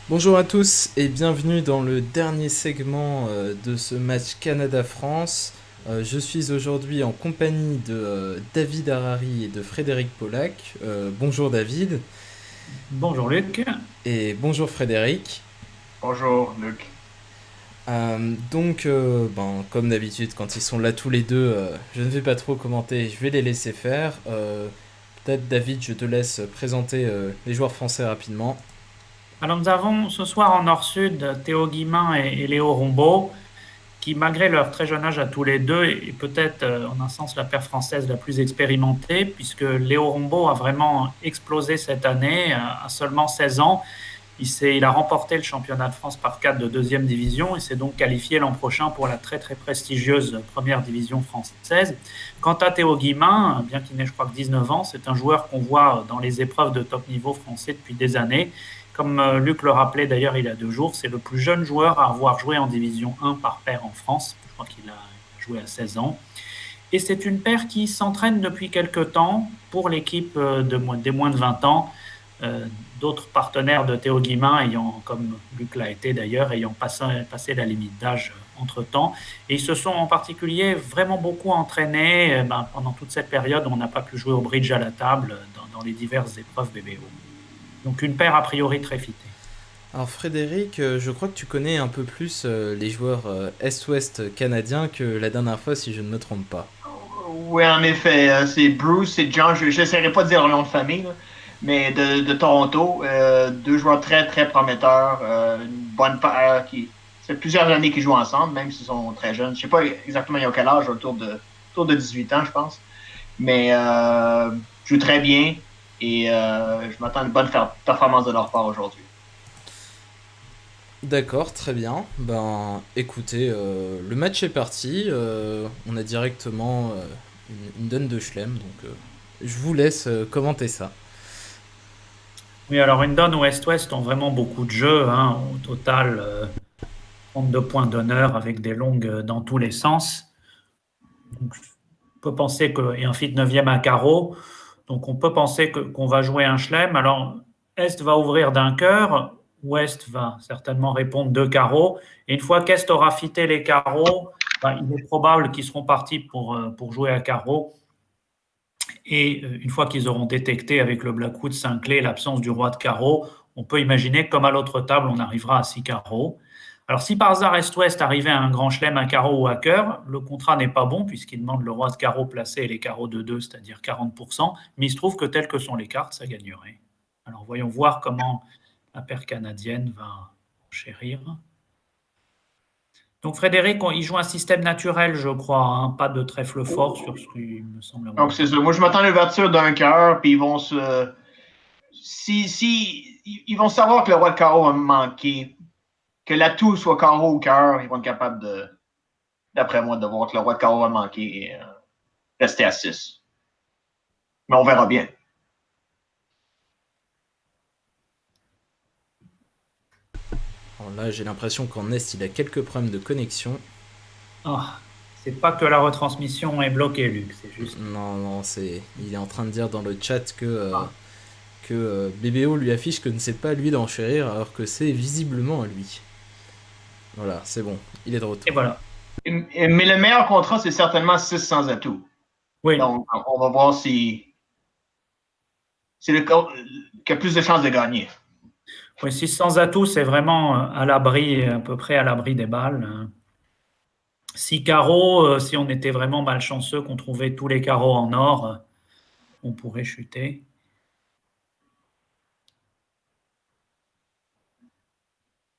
Bonjour à tous et bienvenue dans le dernier segment de ce match Canada-France. Je suis aujourd'hui en compagnie de David Harari et de Frédéric Pollack. Bonjour David Bonjour Luc. et bonjour Frédéric. Bonjour, Luc. Comme d'habitude, quand ils sont là tous les deux, je ne vais pas trop commenter, je vais les laisser faire. Peut-être David, je te laisse présenter les joueurs français rapidement. Alors nous avons ce soir en Nord-Sud Théo Guimin et Léo Rombaud, qui malgré leur très jeune âge à tous les deux, est peut-être en un sens la paire française la plus expérimentée, puisque Léo Rombaud a vraiment explosé cette année à seulement 16 ans. Il a remporté le championnat de France par cadre de deuxième division et s'est donc qualifié l'an prochain pour la très très prestigieuse première division française. Quant à Théo Guimin, bien qu'il n'ait je crois que 19 ans, c'est un joueur qu'on voit dans les épreuves de top niveau français depuis des années. Comme Luc le rappelait d'ailleurs il y a 2 jours, c'est le plus jeune joueur à avoir joué en division 1 par paire en France. Je crois qu'il a joué à 16 ans. Et c'est une paire qui s'entraîne depuis quelque temps pour l'équipe des moins de 20 ans. Euh, D'autres partenaires de Théo Guimin ayant, comme Luc l'a été d'ailleurs, ayant passé la limite d'âge entre-temps. Et ils se sont en particulier vraiment beaucoup entraînés pendant toute cette période où on n'a pas pu jouer au bridge à la table dans les diverses épreuves BBO. Donc une paire a priori très fitée. Alors Frédéric, je crois que tu connais un peu plus les joueurs Est-Ouest canadiens que la dernière fois si je ne me trompe pas. Oui, en effet, c'est Bruce et John. Je n'essaierai pas de dire leur nom de famille, là, mais de Toronto. Deux joueurs très, très prometteurs. Une bonne paire qui. Ça fait plusieurs années qu'ils jouent ensemble, même s'ils sont très jeunes. Je ne sais pas exactement ils ont quel âge, autour de 18 ans, je pense. Mais jouent très bien et je m'attends à une bonne performance de leur part aujourd'hui. D'accord, très bien. Ben écoutez, le match est parti. On a directement une donne de Chelem, donc je vous laisse commenter ça. Oui, alors Hendon ou Est-Ouest ont vraiment beaucoup de jeux, hein. Au total, 32 points d'honneur avec des longues dans tous les sens. Donc, on peut penser que, et un fit 9e à carreau. Donc on peut penser qu'on va jouer un chelem. Alors Est va ouvrir d'un cœur, Ouest va certainement répondre de carreaux. Et une fois qu'Est aura fité les carreaux, il est probable qu'ils seront partis pour jouer à carreau. Et une fois qu'ils auront détecté avec le Blackwood 5 clés l'absence du roi de carreau, on peut imaginer que comme à l'autre table, on arrivera à 6 carreaux. Alors si par hasard Est-Ouest arrivait à un grand chelem à carreau ou à cœur, le contrat n'est pas bon puisqu'il demande le roi de carreau placé et les carreaux de 2, c'est-à-dire 40%, mais il se trouve que telles que sont les cartes, ça gagnerait. Alors voyons voir comment la paire canadienne va chérir. Donc Frédéric, il joue un système naturel, je crois, hein, pas de trèfle fort sur ce qu'il me semble avoir Donc c'est vu. ça. Moi, je m'attends à l'ouverture d'un cœur, puis ils vont se. Ils vont savoir que le roi de carreau va manquer, que l'atout soit carreau ou cœur, ils vont être capables d'après moi, de voir que le roi de carreau va manquer et rester à 6. Mais on verra bien. Alors là, j'ai l'impression qu'en Est, il a quelques problèmes de connexion. Ah, c'est pas que la retransmission est bloquée, Luc, c'est juste. Non, non, il est en train de dire dans le chat Ah, que BBO lui affiche que ne c'est pas à lui d'enchérir alors que c'est visiblement à lui. Voilà, c'est bon, il est de et retour. voilà. Mais le meilleur contrat, c'est certainement 6 sans atout. Oui, Donc, on va voir si c'est le cas qui a plus de chances de gagner. oui, si sans atout, c'est vraiment à l'abri, à peu près à l'abri des balles, hein. Si carreaux, si on était vraiment malchanceux, qu'on trouvait tous les carreaux en or, on pourrait chuter.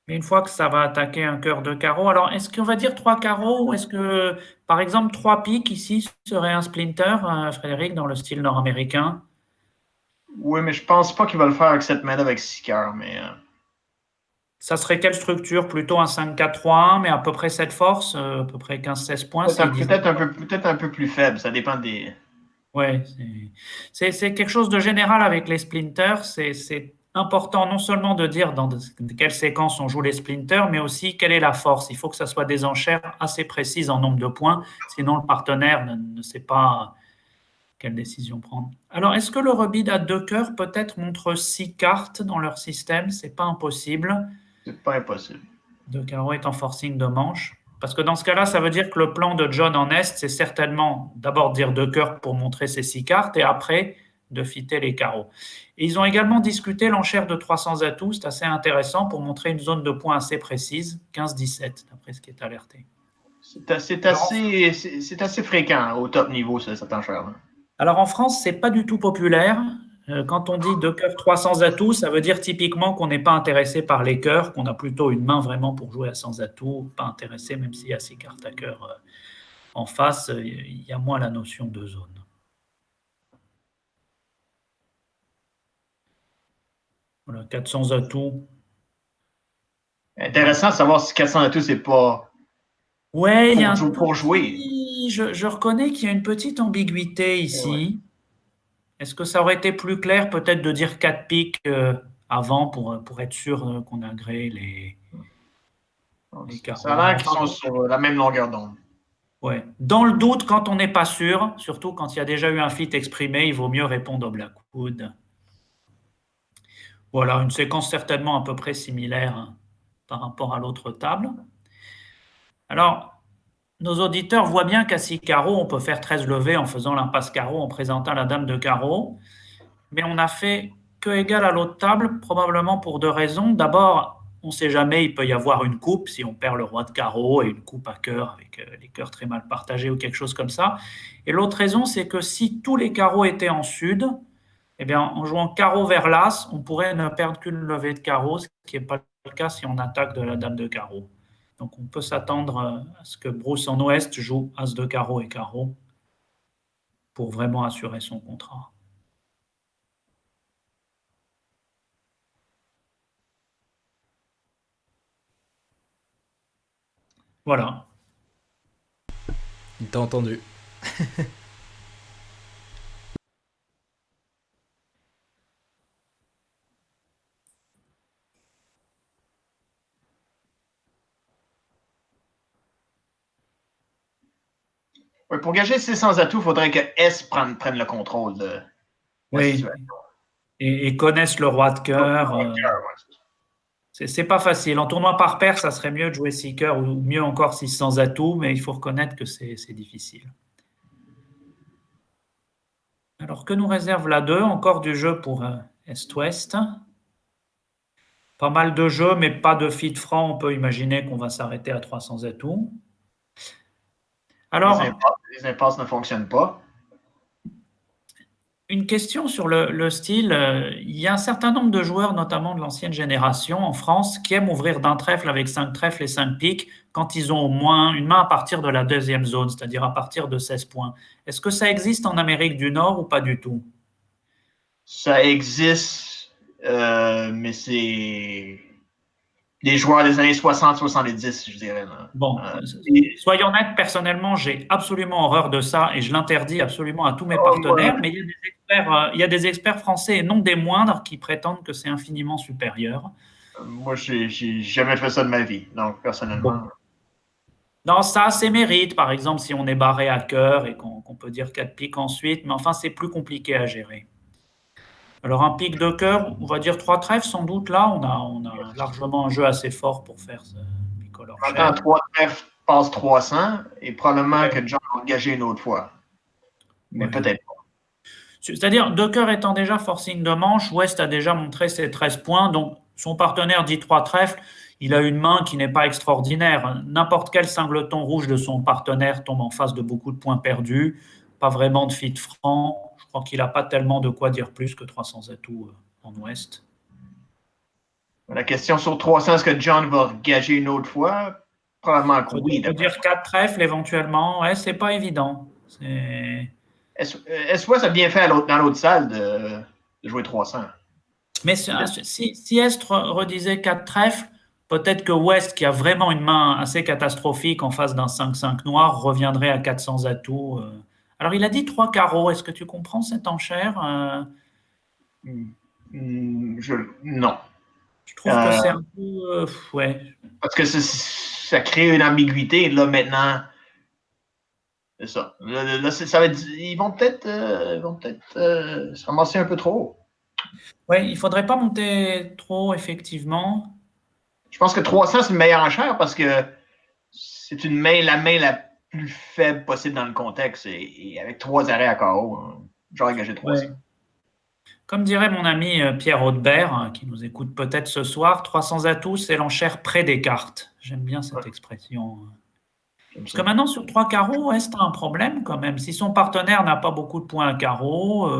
Mais une fois que ça va attaquer un cœur de carreau, alors est-ce qu'on va dire trois carreaux ou est-ce que, par exemple, trois piques ici serait un splinter, Frédéric, dans le style nord-américain? Oui, mais je pense pas qu'il va le faire avec cette main-là avec 6 cœurs. Mais Ça serait quelle structure? Plutôt un 5-4-3-1, mais à peu près cette force, à peu près 15-16 points, s'il disait. peut-être un peu plus faible. Ça dépend des. Ouais, c'est quelque chose de général avec les splinters. C'est important non seulement de dire dans quelle séquence on joue les splinters, mais aussi quelle est la force. Il faut que ça soit des enchères assez précises en nombre de points, sinon le partenaire ne sait pas. quelle décision prendre. Alors, est-ce que le rebid à 2 cœurs peut-être montre 6 cartes dans leur système? C'est pas impossible. C'est pas impossible. 2 carreaux est en forcing de manche. Parce que dans ce cas-là, ça veut dire que le plan de John en Est, c'est certainement d'abord dire 2 cœurs pour montrer ses 6 cartes et après de fitter les carreaux. Et ils ont également discuté l'enchère de 300 atouts, c'est assez intéressant pour montrer une zone de points assez précise, 15-17, d'après ce qui est alerté. C'est assez fréquent au top niveau, cette enchère-là. Alors en France, c'est pas du tout populaire. Quand on dit 2 cœurs 300 atouts, ça veut dire typiquement qu'on n'est pas intéressé par les cœurs, qu'on a plutôt une main vraiment pour jouer à 100 atouts, pas intéressé, même s'il y a 6 cartes à cœur en face, il y a moins la notion de zone. Voilà, 400 atouts. Intéressant de savoir si 400 atouts, c'est pas Ouais, il y a pour jouer. Je reconnais qu'il y a une petite ambiguïté ici. Ouais. Est-ce que ça aurait été plus clair peut-être de dire 4 piques avant pour être sûr qu'on agrée les carreaux? Ça a l'air qu'ils sont sur la même longueur d'onde. Ouais. Dans le doute, quand on n'est pas sûr, surtout quand il y a déjà eu un fit exprimé, il vaut mieux répondre au Blackwood. Voilà, une séquence certainement à peu près similaire par rapport à l'autre table. Alors, nos auditeurs voient bien qu'à 6 carreaux, on peut faire 13 levées en faisant l'impasse carreau, en présentant la dame de carreau. Mais on n'a fait que égal à l'autre table, probablement pour 2 raisons. D'abord, on ne sait jamais, il peut y avoir une coupe si on perd le roi de carreau et une coupe à cœur avec les cœurs très mal partagés ou quelque chose comme ça. Et l'autre raison, c'est que si tous les carreaux étaient en sud, eh bien, en jouant carreau vers l'as, on pourrait ne perdre qu'une levée de carreau, ce qui n'est pas le cas si on attaque de la dame de carreau. Donc, on peut s'attendre à ce que Bruce en ouest joue as de carreau et carreau pour vraiment assurer son contrat. Voilà. Il t'a entendu. Ouais, pour gager 600 atouts, il faudrait que S prenne le contrôle de la situation. Et connaissent le roi de cœur. C'est pas facile. En tournoi par paire, ça serait mieux de jouer 6 cœurs ou mieux encore 600 atouts, mais il faut reconnaître que c'est difficile. Alors, que nous réserve la 2? Encore du jeu pour Est-Ouest. Pas mal de jeux, mais pas de fit franc. On peut imaginer qu'on va s'arrêter à 300 atouts. Alors, les impasses ne fonctionnent pas. Une question sur le style. Il y a un certain nombre de joueurs, notamment de l'ancienne génération en France, qui aiment ouvrir d'un trèfle avec 5 trèfles et 5 piques quand ils ont au moins une main à partir de la deuxième zone, c'est-à-dire à partir de 16 points. Est-ce que ça existe en Amérique du Nord ou pas du tout? Ça existe, mais c'est des joueurs des années 60-70, je dirais. Là. Bon, soyons honnêtes, personnellement, j'ai absolument horreur de ça et je l'interdis absolument à tous mes partenaires, mais il y a des experts français et non des moindres qui prétendent que c'est infiniment supérieur. Moi, j'ai jamais fait ça de ma vie, donc personnellement. Bon. Non, ça a ses mérites, par exemple, si on est barré à cœur et qu'on peut dire 4 piques ensuite, mais enfin, c'est plus compliqué à gérer. Alors, un pique de cœur, on va dire 3 trèfles, sans doute, là, on a largement un jeu assez fort pour faire ce bicolore. Maintenant, 3 trèfles passe 300 et probablement que John va engager une autre fois. Mais peut-être pas. C'est-à-dire, 2 cœurs étant déjà forcing de manche, West a déjà montré ses 13 points, donc son partenaire dit 3 trèfles, il a une main qui n'est pas extraordinaire. N'importe quel singleton rouge de son partenaire tombe en face de beaucoup de points perdus, pas vraiment de fit franc. Je crois qu'il n'a pas tellement de quoi dire plus que 300 atouts en Ouest. La question sur 300, est-ce que John va gager une autre fois? Probablement que oui. On peut dire 4 trèfles éventuellement. Ouais, c'est pas évident. Est-ce a bien fait dans l'autre salle de jouer 300? Mais si Est redisait 4 trèfles, peut-être que West, qui a vraiment une main assez catastrophique en face d'un 5-5 noir, reviendrait à 400 atouts. Alors, il a dit 3 carreaux. Est-ce que tu comprends cette enchère? Non. Je trouve que c'est un peu... ouais. Parce que ça crée une ambiguïté. Là, maintenant, C'est ça. Là, ça va être, ils vont peut-être se ramasser un peu trop haut. Oui, il ne faudrait pas monter trop, effectivement. Je pense que 300, c'est une meilleure enchère parce que c'est la main la plus faible possible dans le contexte. Et avec 3 arrêts à carreau, j'aurais gagé 300. Ouais. Comme dirait mon ami Pierre Haudebert, qui nous écoute peut-être ce soir, 300 atouts, c'est l'enchère près des cartes. J'aime bien cette expression. Parce que maintenant, sur 3 carreaux, est-ce un problème quand même? Si son partenaire n'a pas beaucoup de points à carreau,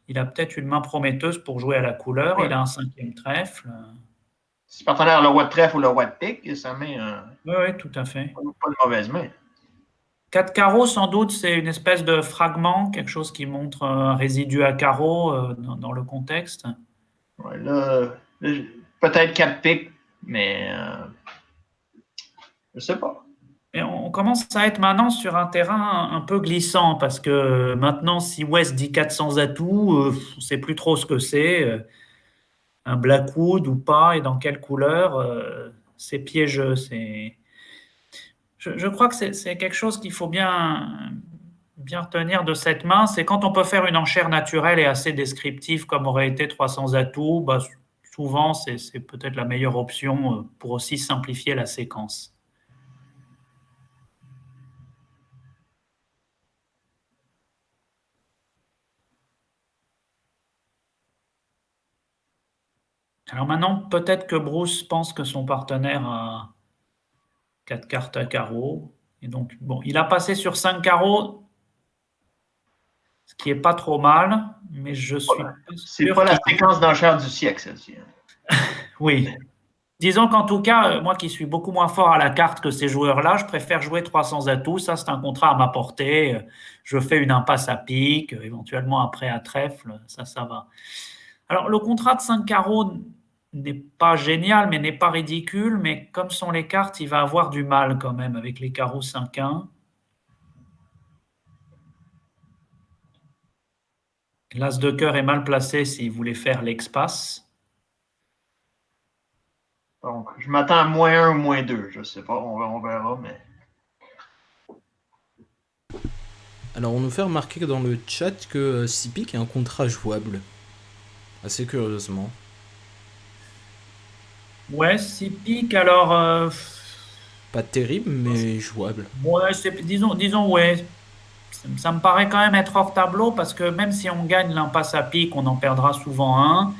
il a peut-être une main prometteuse pour jouer à la couleur, il a un 5e trèfle. Si le partenaire a le roi de trèfle ou le roi de pique, ça met Oui, tout à fait. pas de mauvaise main. 4 carreaux, sans doute, c'est une espèce de fragment, quelque chose qui montre un résidu à carreau dans le contexte. Ouais, là, peut-être 4 piques, mais je sais pas. Et on commence à être maintenant sur un terrain un peu glissant parce que maintenant, si West dit 400 atouts, on ne sait plus trop ce que c'est. Un Blackwood ou pas et dans quelle couleur, c'est piégeux. Je crois que c'est quelque chose qu'il faut bien retenir de cette main. C'est quand on peut faire une enchère naturelle et assez descriptive comme aurait été 300 atouts, bah, souvent c'est peut-être la meilleure option pour aussi simplifier la séquence. Alors maintenant, peut-être que Bruce pense que son partenaire a 4 cartes à carreau. Et donc, bon, il a passé sur 5 carreaux, ce qui est pas trop mal, mais je suis pas C'est sûr pas la séquence d'enchères du siècle, celle-ci. Oui. Disons qu'en tout cas, moi qui suis beaucoup moins fort à la carte que ces joueurs-là, je préfère jouer 300 atouts. Ça, c'est un contrat à ma portée. Je fais une impasse à pique, éventuellement après à trèfle. Ça va. Alors, le contrat de 5 carreaux n'est pas génial, mais n'est pas ridicule. Mais comme sont les cartes, il va avoir du mal quand même avec les carreaux 5-1. L'as de cœur est mal placé s'il voulait faire l'ex-passe. Donc, je m'attends à -1 ou -2. Je sais pas, on verra, mais. Alors, on nous fait remarquer dans le chat que 6 piques est un contrat jouable. Assez curieusement. Ouais, 6 piques, alors. Pas terrible, mais jouable. Ouais, disons, ouais. Ça me paraît quand même être hors tableau parce que même si on gagne l'impasse à pique, on en perdra souvent un.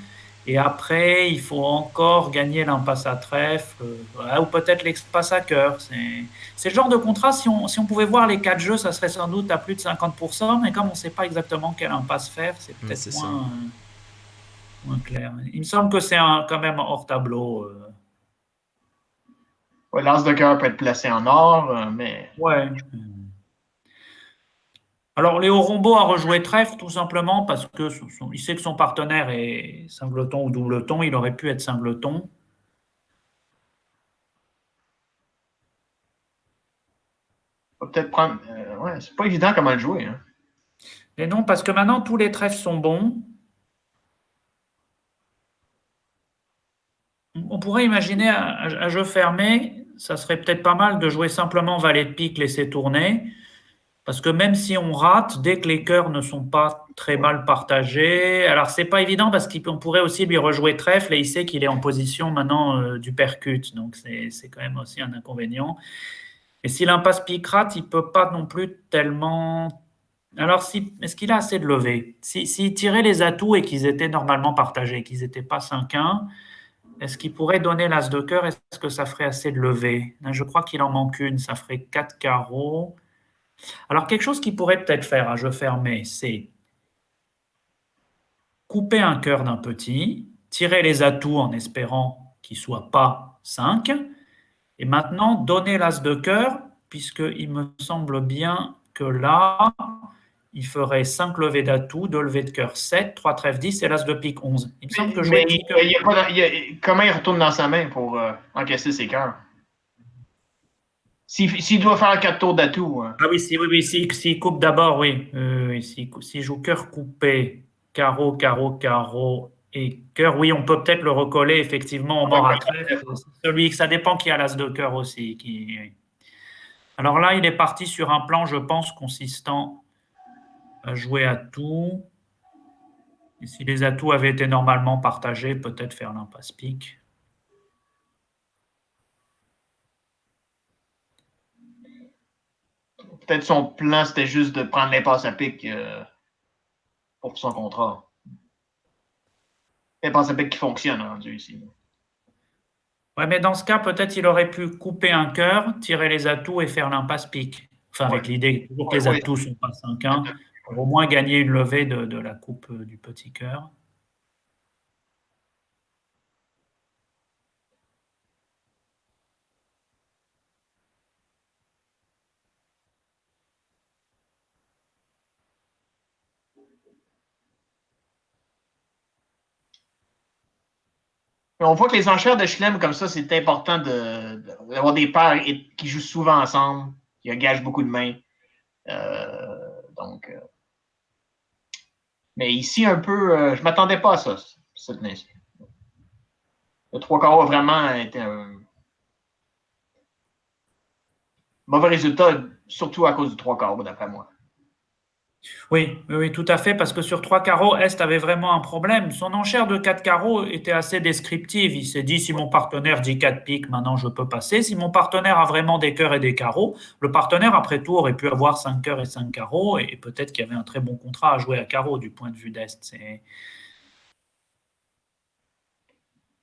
Et après, il faut encore gagner l'impasse à trèfle, ou peut-être l'expasse à cœur. C'est le genre de contrat, si on pouvait voir les 4 jeux, ça serait sans doute à plus de 50%, mais comme on ne sait pas exactement quelle impasse faire, c'est peut-être moins clair. Il me semble que c'est quand même hors tableau. Ouais, l'as de cœur peut être placé en or, mais. Ouais. Alors, Léo Rombaud a rejoué trèfle tout simplement parce que il sait que son partenaire est singleton ou doubleton. Il aurait pu être singleton. Faut peut-être prendre. Ouais, c'est pas évident comment le jouer. Hein. Et non, parce que maintenant, tous les trèfles sont bons. On pourrait imaginer à jeu fermé, ça serait peut-être pas mal de jouer simplement valet de pique, laisser tourner. Parce que même si on rate, dès que les cœurs ne sont pas très mal partagés, alors c'est pas évident parce qu'on pourrait aussi lui rejouer trèfle et il sait qu'il est en position maintenant du percute, donc c'est quand même aussi un inconvénient. Et si l'impasse pique rate, il peut pas non plus tellement. Alors est-ce qu'il a assez de levée? S'il tirait les atouts et qu'ils étaient normalement partagés, qu'ils n'étaient pas 5-1, est-ce qu'il pourrait donner l'as de cœur? Est-ce que ça ferait assez de levée? Je crois qu'il en manque une, ça ferait 4 carreaux. Alors, quelque chose qu'il pourrait peut-être faire à jeu fermé, c'est couper un cœur d'un petit, tirer les atouts en espérant qu'il ne soit pas 5, et maintenant donner l'as de cœur, puisqu'il me semble bien que là, il ferait 5 levées d'atouts, 2 levées de cœur 7, 3 trèfles 10 et l'as de pique 11. Il me semble que jouer petit cœur. Comment il retourne dans sa main pour encaisser ses cœurs? S'il doit faire 4 tours d'atout. Hein. Ah oui, s'il coupe d'abord, oui. S'il joue cœur coupé, carreau, carreau, carreau et cœur, oui, on peut peut-être le recoller effectivement au mort à trèfle. Ça dépend qui a l'as de cœur aussi. Alors là, il est parti sur un plan, je pense, consistant à jouer à tout. Et si les atouts avaient été normalement partagés, peut-être faire l'impasse pique. Peut-être son plan, c'était juste de prendre l'impasse à pique pour son contrat. L'impasse à pique qui fonctionne, rendu ici. Ouais, mais dans ce cas, peut-être il aurait pu couper un cœur, tirer les atouts et faire l'impasse pique. Enfin, avec Ouais. l'idée toujours que les Ouais. atouts sont pas 5-1, pour au moins gagner une levée de la coupe du petit cœur. Mais on voit que les enchères de Chelem, comme ça, c'est important d'avoir des paires qui jouent souvent ensemble, qui engagent beaucoup de mains. Donc, mais ici, un peu, je ne m'attendais pas à ça, cette main-ci. Le 3 carreaux a vraiment été un mauvais résultat, surtout à cause du 3 carreaux, d'après moi. Oui, oui, tout à fait, parce que sur 3 carreaux, Est avait vraiment un problème. Son enchère de 4 carreaux était assez descriptive. Il s'est dit, si mon partenaire dit 4 piques, maintenant je peux passer. Si mon partenaire a vraiment des cœurs et des carreaux, le partenaire, après tout, aurait pu avoir 5 cœurs et 5 carreaux, et peut-être qu'il y avait un très bon contrat à jouer à carreaux du point de vue d'Est.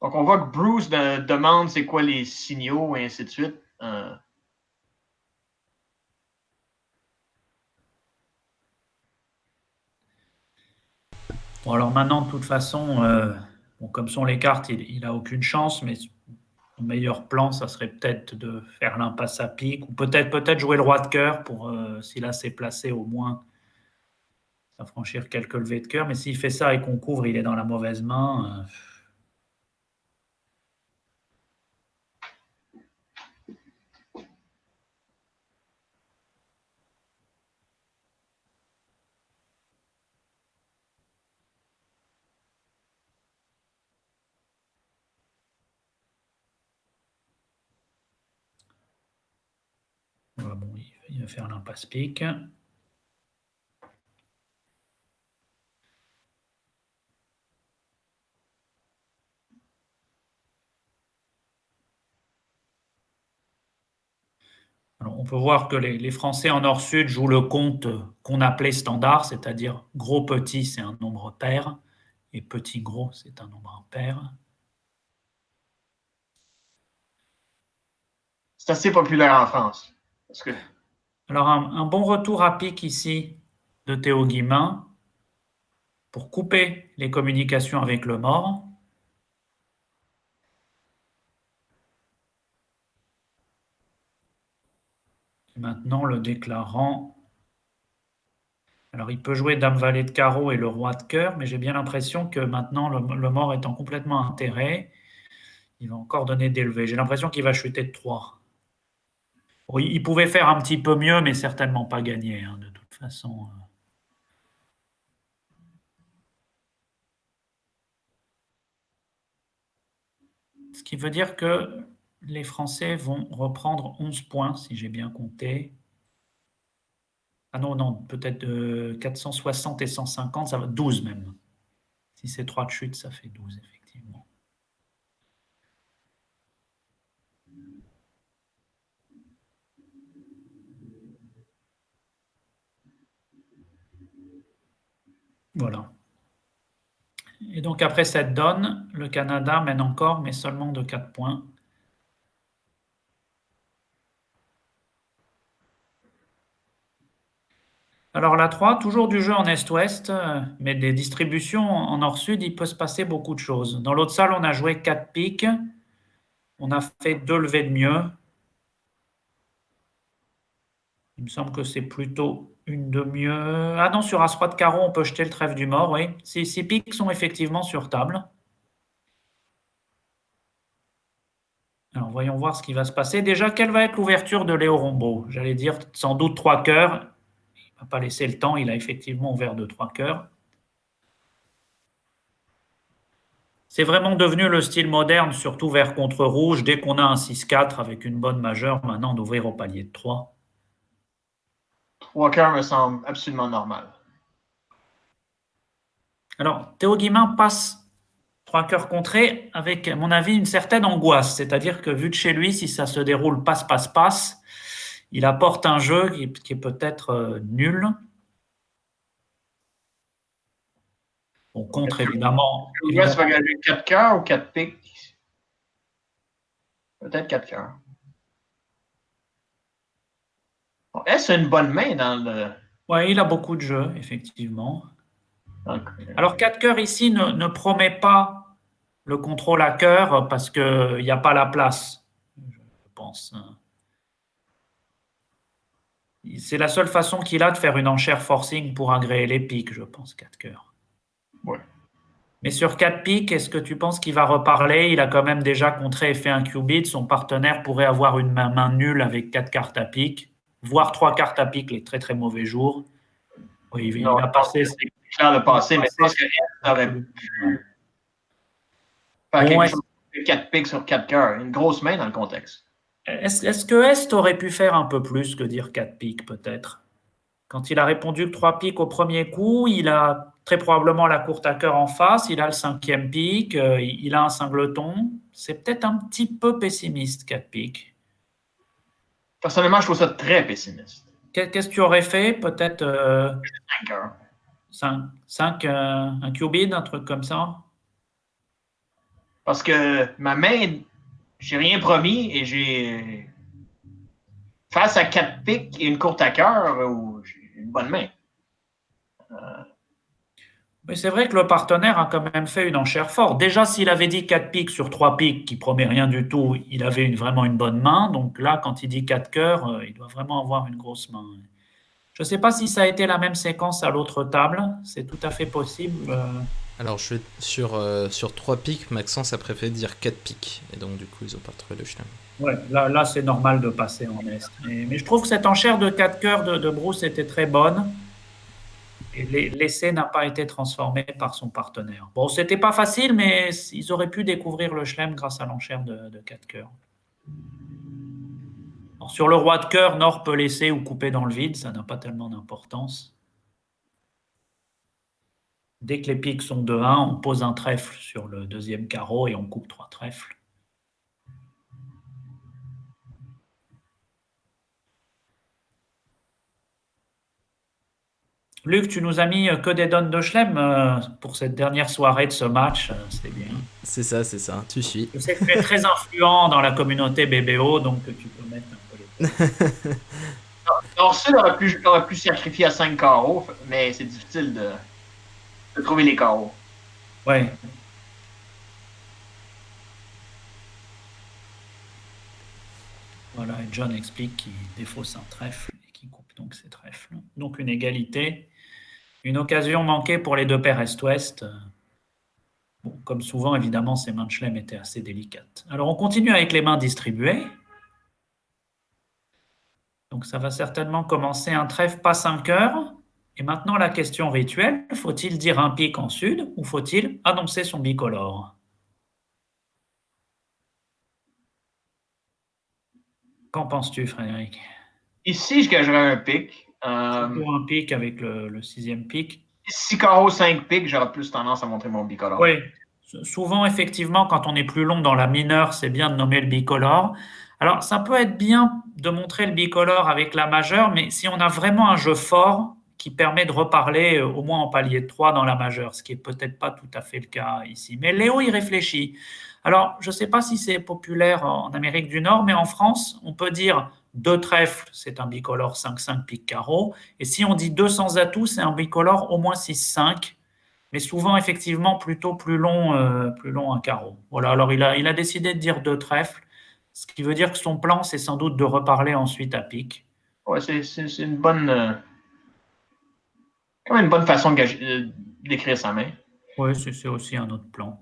Donc, on voit que Bruce demande c'est quoi les signaux et ainsi de suite. Bon, alors maintenant, de toute façon, bon, comme sont les cartes, il n'a aucune chance, mais son meilleur plan, ça serait peut-être de faire l'impasse à pique, ou peut-être jouer le roi de cœur pour, s'il a assez placé, au moins s'affranchir quelques levées de cœur. Mais s'il fait ça et qu'on couvre, il est dans la mauvaise main. Bon, il va faire l'impasse pique. Alors, on peut voir que les Français en Nord-Sud jouent le compte qu'on appelait standard, c'est-à-dire gros-petit, c'est un nombre pair, et petit-gros, c'est un nombre impair. C'est assez populaire en France. Parce que Alors, un bon retour à pique ici de Théo Guimin pour couper les communications avec le mort. Et maintenant, le déclarant. Alors, il peut jouer Dame Valet de carreau et le roi de cœur, mais j'ai bien l'impression que maintenant, le mort étant complètement atterré, il va encore donner d'élevé. J'ai l'impression qu'il va chuter de 3. Oui, il pouvait faire un petit peu mieux, mais certainement pas gagner, hein, de toute façon. Ce qui veut dire que les Français vont reprendre 11 points, si j'ai bien compté. Ah non, non, peut-être 460 et 150, ça va 12 même. Si c'est 3 de chute, ça fait 12, effectivement. Voilà. Et donc après cette donne, le Canada mène encore, mais seulement de 4 points. Alors la 3, toujours du jeu en Est-Ouest, mais des distributions en Nord-Sud, il peut se passer beaucoup de choses. Dans l'autre salle, on a joué 4 piques. On a fait 2 levées de mieux. Il me semble que c'est plutôt une de mieux. Ah non, sur As-Roi de carreau, on peut jeter le trèfle du mort, oui. Ces piques sont effectivement sur table. Alors, voyons voir ce qui va se passer. Déjà, quelle va être l'ouverture de Léo Rombaud? J'allais dire sans doute 3 cœurs. Il ne va pas laisser le temps. Il a effectivement ouvert de 3 cœurs. C'est vraiment devenu le style moderne, surtout vert contre rouge. Dès qu'on a un 6-4 avec une bonne majeure, maintenant d'ouvrir au palier de 3. 3 cœurs me semble absolument normal. Alors, Théo Guimin passe 3 cœurs contrés avec, à mon avis, une certaine angoisse. C'est-à-dire que vu de chez lui, si ça se déroule passe, passe, passe, il apporte un jeu qui est peut-être nul. On contre évidemment. L'Ouest va gagner 4 cœurs ou 4 piques? Peut-être 4 cœurs. Bon, est-ce une bonne main dans le. Oui, il a beaucoup de jeux, effectivement. Donc, Alors, 4 cœurs ici ne promet pas le contrôle à cœur parce qu'il n'y a pas la place, je pense. C'est la seule façon qu'il a de faire une enchère forcing pour agréer les piques, je pense, 4 cœurs. ouais. Mais sur 4 piques, est-ce que tu penses qu'il va reparler? Il a quand même déjà contré et fait un Q-bit. Son partenaire pourrait avoir une main nulle avec 4 cartes à pique, voire 3 cartes à pique, les très très mauvais jours. Oui, il va passer. C'est clair de passer, mais je pense que ça aurait pu faire quelque chose de 4 piques sur 4 cœurs. Une grosse main dans le contexte. Est-ce que Est aurait pu faire un peu plus que dire 4 piques, peut-être? Quand il a répondu que 3 piques au premier coup, il a très probablement la courte à cœur en face, il a le 5e pique, il a un singleton. C'est peut-être un petit peu pessimiste, 4 piques. Personnellement, je trouve ça très pessimiste. Qu'est-ce que tu aurais fait? Peut-être 5 cœurs. 5 un Q-bid, un truc comme ça? Parce que ma main, j'ai rien promis et j'ai. Face à 4 piques et une courte à cœur, j'ai une bonne main. Mais c'est vrai que le partenaire a quand même fait une enchère forte. Déjà, s'il avait dit 4 piques sur 3 piques, qui promet rien du tout, il avait vraiment une bonne main. Donc là, quand il dit 4 cœurs, il doit vraiment avoir une grosse main. Je ne sais pas si ça a été la même séquence à l'autre table. C'est tout à fait possible. Alors, sur 3 piques, Maxence a préféré dire 4 piques. Et donc, du coup, ils ont pas retrouvé le chelem. Ouais, là c'est normal de passer en Est. Mais je trouve que cette enchère de 4 cœurs de Bruce était très bonne. Et l'essai n'a pas été transformé par son partenaire. Bon, c'était pas facile, mais ils auraient pu découvrir le chelem grâce à l'enchère de 4 cœurs. Alors, sur le roi de cœur, Nord peut laisser ou couper dans le vide, ça n'a pas tellement d'importance. Dès que les piques sont de 1, on pose un trèfle sur le deuxième carreau et on coupe 3 trèfles. Luc, tu nous as mis que des donnes de chelem pour cette dernière soirée de ce match, c'est bien. C'est ça, tu suis. Je sais que tu es très influent dans la communauté BBO, donc tu peux mettre un peu les. Nord-Sud aurait pu sacrifier à 5 carreaux, mais c'est difficile de trouver les carreaux. Oui. Voilà, et John explique qu'il défausse un trèfle et qu'il coupe donc ses trèfles. Donc une égalité. Une occasion manquée pour les deux paires Est-Ouest. Bon, comme souvent, évidemment, ces mains de chelem étaient assez délicates. Alors, on continue avec les mains distribuées. Donc, ça va certainement commencer un trèfle pas 5 cœurs. Et maintenant, la question rituelle, faut-il dire un pique en sud ou faut-il annoncer son bicolore? Qu'en penses-tu, Frédéric? Ici, je gagerais un pique. Pour un pique avec le 6e pique. 6 carreaux, 5 piques, j'aurais plus tendance à montrer mon bicolore. Oui, souvent, effectivement, quand on est plus long dans la mineure, c'est bien de nommer le bicolore. Alors, ça peut être bien de montrer le bicolore avec la majeure, mais si on a vraiment un jeu fort qui permet de reparler au moins en palier de 3 dans la majeure, ce qui n'est peut-être pas tout à fait le cas ici. Mais Léo y réfléchit. Alors, je ne sais pas si c'est populaire en Amérique du Nord, mais en France, on peut dire 2 trèfles, c'est un bicolore 5-5 pique carreau. Et si on dit 2 sans atout, c'est un bicolore au moins 6-5. Mais souvent, effectivement, plutôt plus long un carreau. Voilà, alors il a décidé de dire 2 trèfles, ce qui veut dire que son plan, c'est sans doute de reparler ensuite à pique. Ouais, c'est une bonne. Quand même une bonne façon d'écrire sa main. Oui, c'est aussi un autre plan.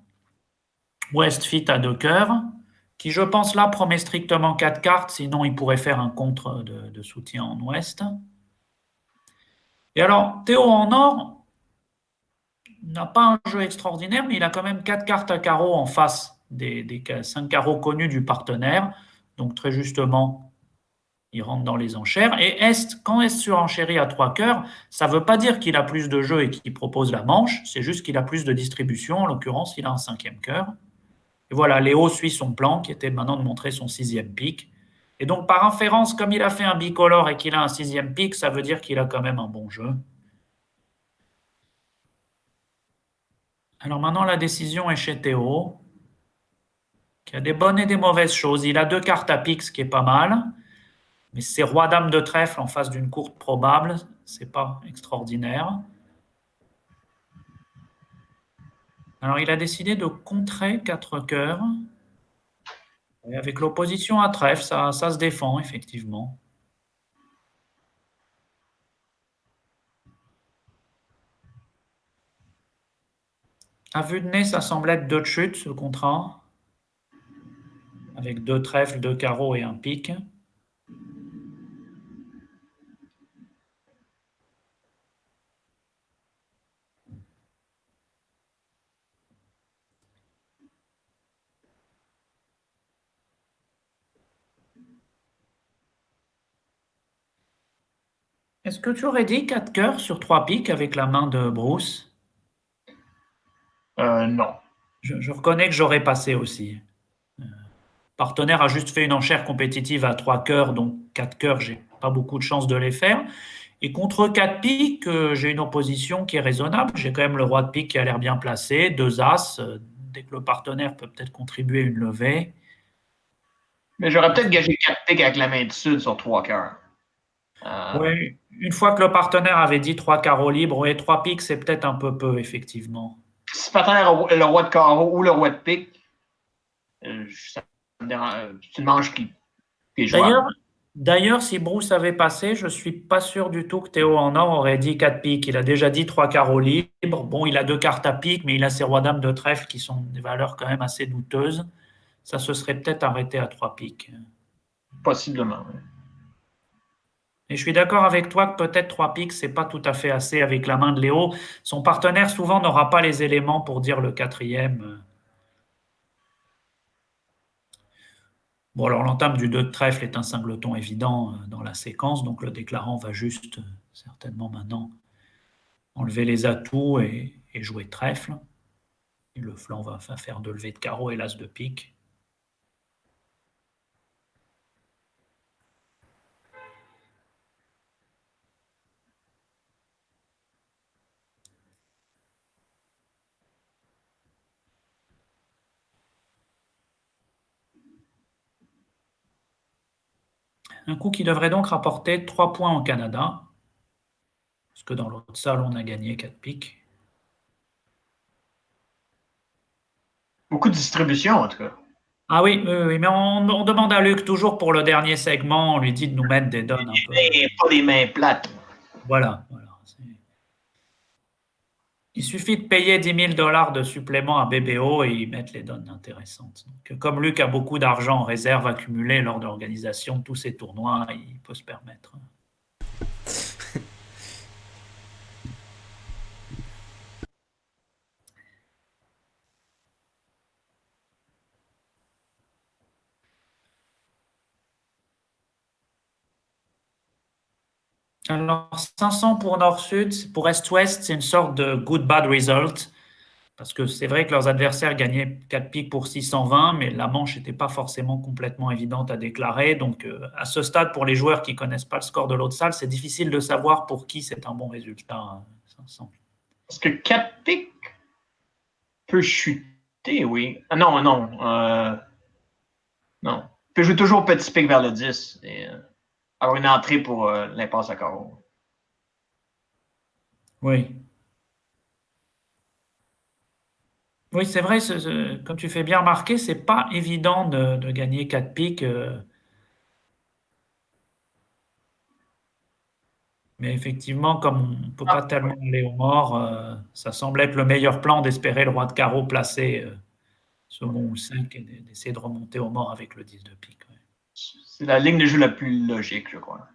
West fit à 2 cœurs, qui, je pense, là, promet strictement 4 cartes, sinon il pourrait faire un contre de soutien en Ouest. Et alors, Théo en Or n'a pas un jeu extraordinaire, mais il a quand même 4 cartes à carreau en face des 5 carreaux connus du partenaire. Donc, très justement, Il rentre dans les enchères. Et quand Est surenchérit à 3 cœurs, ça ne veut pas dire qu'il a plus de jeu et qu'il propose la manche, c'est juste qu'il a plus de distribution. En l'occurrence, il a un 5e cœur. Et voilà, Léo suit son plan, qui était maintenant de montrer son 6e pic. Et donc, par inférence, comme il a fait un bicolore et qu'il a un 6e pic, ça veut dire qu'il a quand même un bon jeu. Alors maintenant, la décision est chez Théo, qui a des bonnes et des mauvaises choses. Il a 2 cartes à pique, ce qui est pas mal. Mais c'est roi-dame de trèfle en face d'une courte probable, c'est pas extraordinaire. Alors il a décidé de contrer 4 cœurs. Et avec l'opposition à trèfle, ça se défend effectivement. À vue de nez, ça semble être 2 de chute, ce contrat, avec 2 trèfles, 2 carreaux et un pic. Est-ce que tu aurais dit 4 cœurs sur 3 piques avec la main de Bruce? Non. Je reconnais que j'aurais passé aussi. Partenaire a juste fait une enchère compétitive à 3 cœurs, donc 4 cœurs, j'ai pas beaucoup de chances de les faire. Et contre 4 piques, j'ai une opposition qui est raisonnable. J'ai quand même le roi de pique qui a l'air bien placé, 2 as. Dès que le partenaire peut peut-être contribuer à une levée. Mais j'aurais peut-être gagé 4 piques avec la main de sud sur 3 cœurs. Oui, une fois que le partenaire avait dit 3 carreaux libres, oui, 3 piques, c'est peut-être un peu, effectivement. Si le partenaire a le roi de carreau ou le roi de pique, ça me dérange. C'est une manche qui est jouable. D'ailleurs, si Bruce avait passé, je ne suis pas sûr du tout que Théo en or aurait dit 4 piques. Il a déjà dit 3 carreaux libres. Bon, il a 2 cartes à pique, mais il a ses rois dames de trèfle qui sont des valeurs quand même assez douteuses. Ça se serait peut-être arrêté à 3 piques. Possiblement. Oui. Et je suis d'accord avec toi que peut-être 3 piques, c'est pas tout à fait assez avec la main de Léo. Son partenaire, souvent, n'aura pas les éléments pour dire le 4e. Bon, alors l'entame du 2 de trèfle est un singleton évident dans la séquence, donc le déclarant va juste certainement maintenant enlever les atouts et jouer trèfle. Et le flanc va faire 2 levées de carreau et l'as de pique. Un coup qui devrait donc rapporter 3 points au Canada, parce que dans l'autre salle, on a gagné 4 piques. Beaucoup de distribution, en tout cas. Ah oui, mais on demande à Luc toujours pour le dernier segment, on lui dit de nous mettre des donnes un peu. Et pas des mains plates. Voilà. Il suffit de payer 10 000 $ de supplément à BBO et ils mettent les donnes intéressantes. Donc, comme Luc a beaucoup d'argent en réserve accumulé lors de l'organisation de tous ces tournois, il peut se permettre. Alors, 500 pour Nord-Sud, pour Est-Ouest, c'est une sorte de good-bad result. Parce que c'est vrai que leurs adversaires gagnaient 4 piques pour 620, mais la manche n'était pas forcément complètement évidente à déclarer. Donc, à ce stade, pour les joueurs qui ne connaissent pas le score de l'autre salle, c'est difficile de savoir pour qui c'est un bon résultat. 500. Parce que 4 piques peut chuter, oui. Ah non. Non. Il peut jouer toujours petit pic vers le 10 et avoir une entrée pour l'impasse à carreau. Oui. Oui, c'est vrai, comme tu fais bien remarquer, c'est pas évident de gagner 4 piques. Mais effectivement, comme on ne peut pas tellement aller au mort, ça semble être le meilleur plan d'espérer le roi de carreau placé second ou 5 et d'essayer de remonter au mort avec le 10 de pique. Ouais. C'est la ligne de jeu la plus logique, je crois.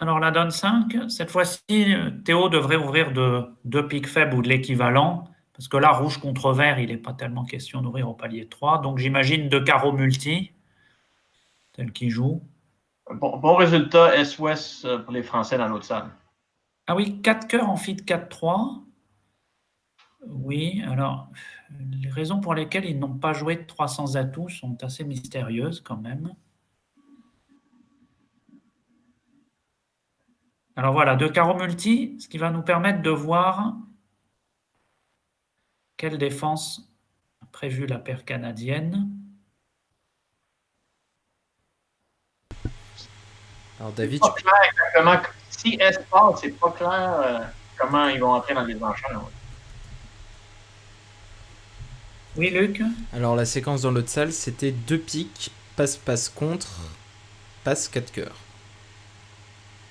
Alors la donne 5, cette fois-ci, Théo devrait ouvrir de 2 piques faibles ou de l'équivalent. Parce que là, rouge contre vert, il n'est pas tellement question d'ouvrir au palier 3. Donc j'imagine 2 carreaux multi, tel qu'il joue. Bon résultat Est-Ouest pour les Français dans l'autre salle. Ah oui, 4 cœurs en fit 4-3. Oui, alors, les raisons pour lesquelles ils n'ont pas joué de 300 atouts sont assez mystérieuses quand même. Alors voilà, 2 carreaux multi, ce qui va nous permettre de voir quelle défense a prévu la paire canadienne. Alors David, C'est pas clair exactement. Si S passe, c'est pas clair comment ils vont entrer dans les enchères. Oui, Luc? alors la séquence dans l'autre salle, c'était 2 piques, passe contre, passe 4 cœurs.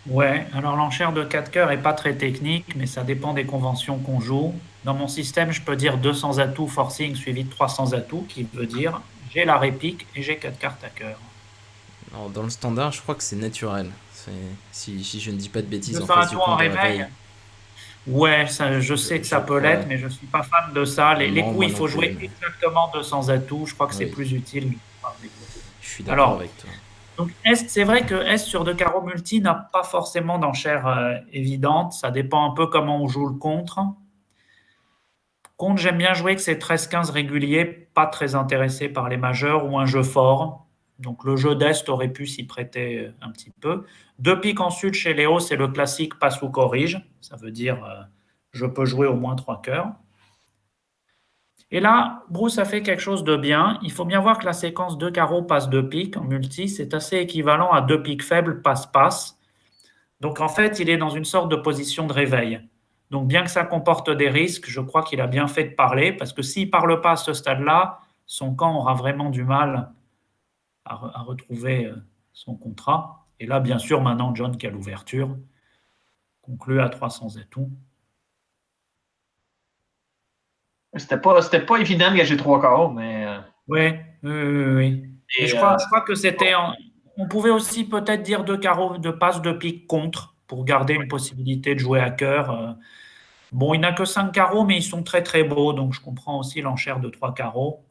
Ouais, alors l'enchère de 4 cœurs est pas très technique, mais ça dépend des conventions qu'on joue. Dans mon système, je peux dire 200 atouts forcing suivi de 300 atouts, qui veut dire j'ai la répique et j'ai 4 cartes à cœur. Alors, dans le standard, je crois que c'est naturel. Si je ne dis pas de bêtises, en 200 face du atouts en compte de réveil? réveil. Ouais, ça, je sais que ça peut crois. l'être, mais je suis pas fan de ça. Les Non, coups, moi il non faut plus, jouer mais exactement 200 atouts. Je crois que c'est oui, plus utile. je suis d'accord Alors, avec toi. donc Est, c'est vrai que Est sur 2 carreaux multi n'a pas forcément d'enchère évidente. Ça dépend un peu comment on joue le contre. Contre, j'aime bien jouer que c'est 13-15 régulier, pas très intéressé par les majeurs ou un jeu fort. Donc le jeu d'Est aurait pu s'y prêter un petit peu. 2 piques ensuite chez Léo, c'est le classique passe ou corrige. Ça veut dire je peux jouer au moins 3 cœurs. Et là, Bruce a fait quelque chose de bien. Il faut bien voir que la séquence 2 carreaux passe 2 piques en multi, c'est assez équivalent à 2 piques faibles passe-passe. Donc en fait, il est dans une sorte de position de réveil. Donc bien que ça comporte des risques, je crois qu'il a bien fait de parler, parce que s'il ne parle pas à ce stade-là, son camp aura vraiment du mal à retrouver son contrat. Et là, bien sûr, maintenant, John qui a l'ouverture, conclut à 300 et tout. C'était pas évident de gager 3 carreaux, mais. Oui, oui. Mais je crois que c'était. On pouvait aussi peut-être dire 2 carreaux de passe de pique contre pour garder une possibilité de jouer à cœur. Bon, il n'a que 5 carreaux, mais ils sont très très beaux, donc je comprends aussi l'enchère de 3 carreaux.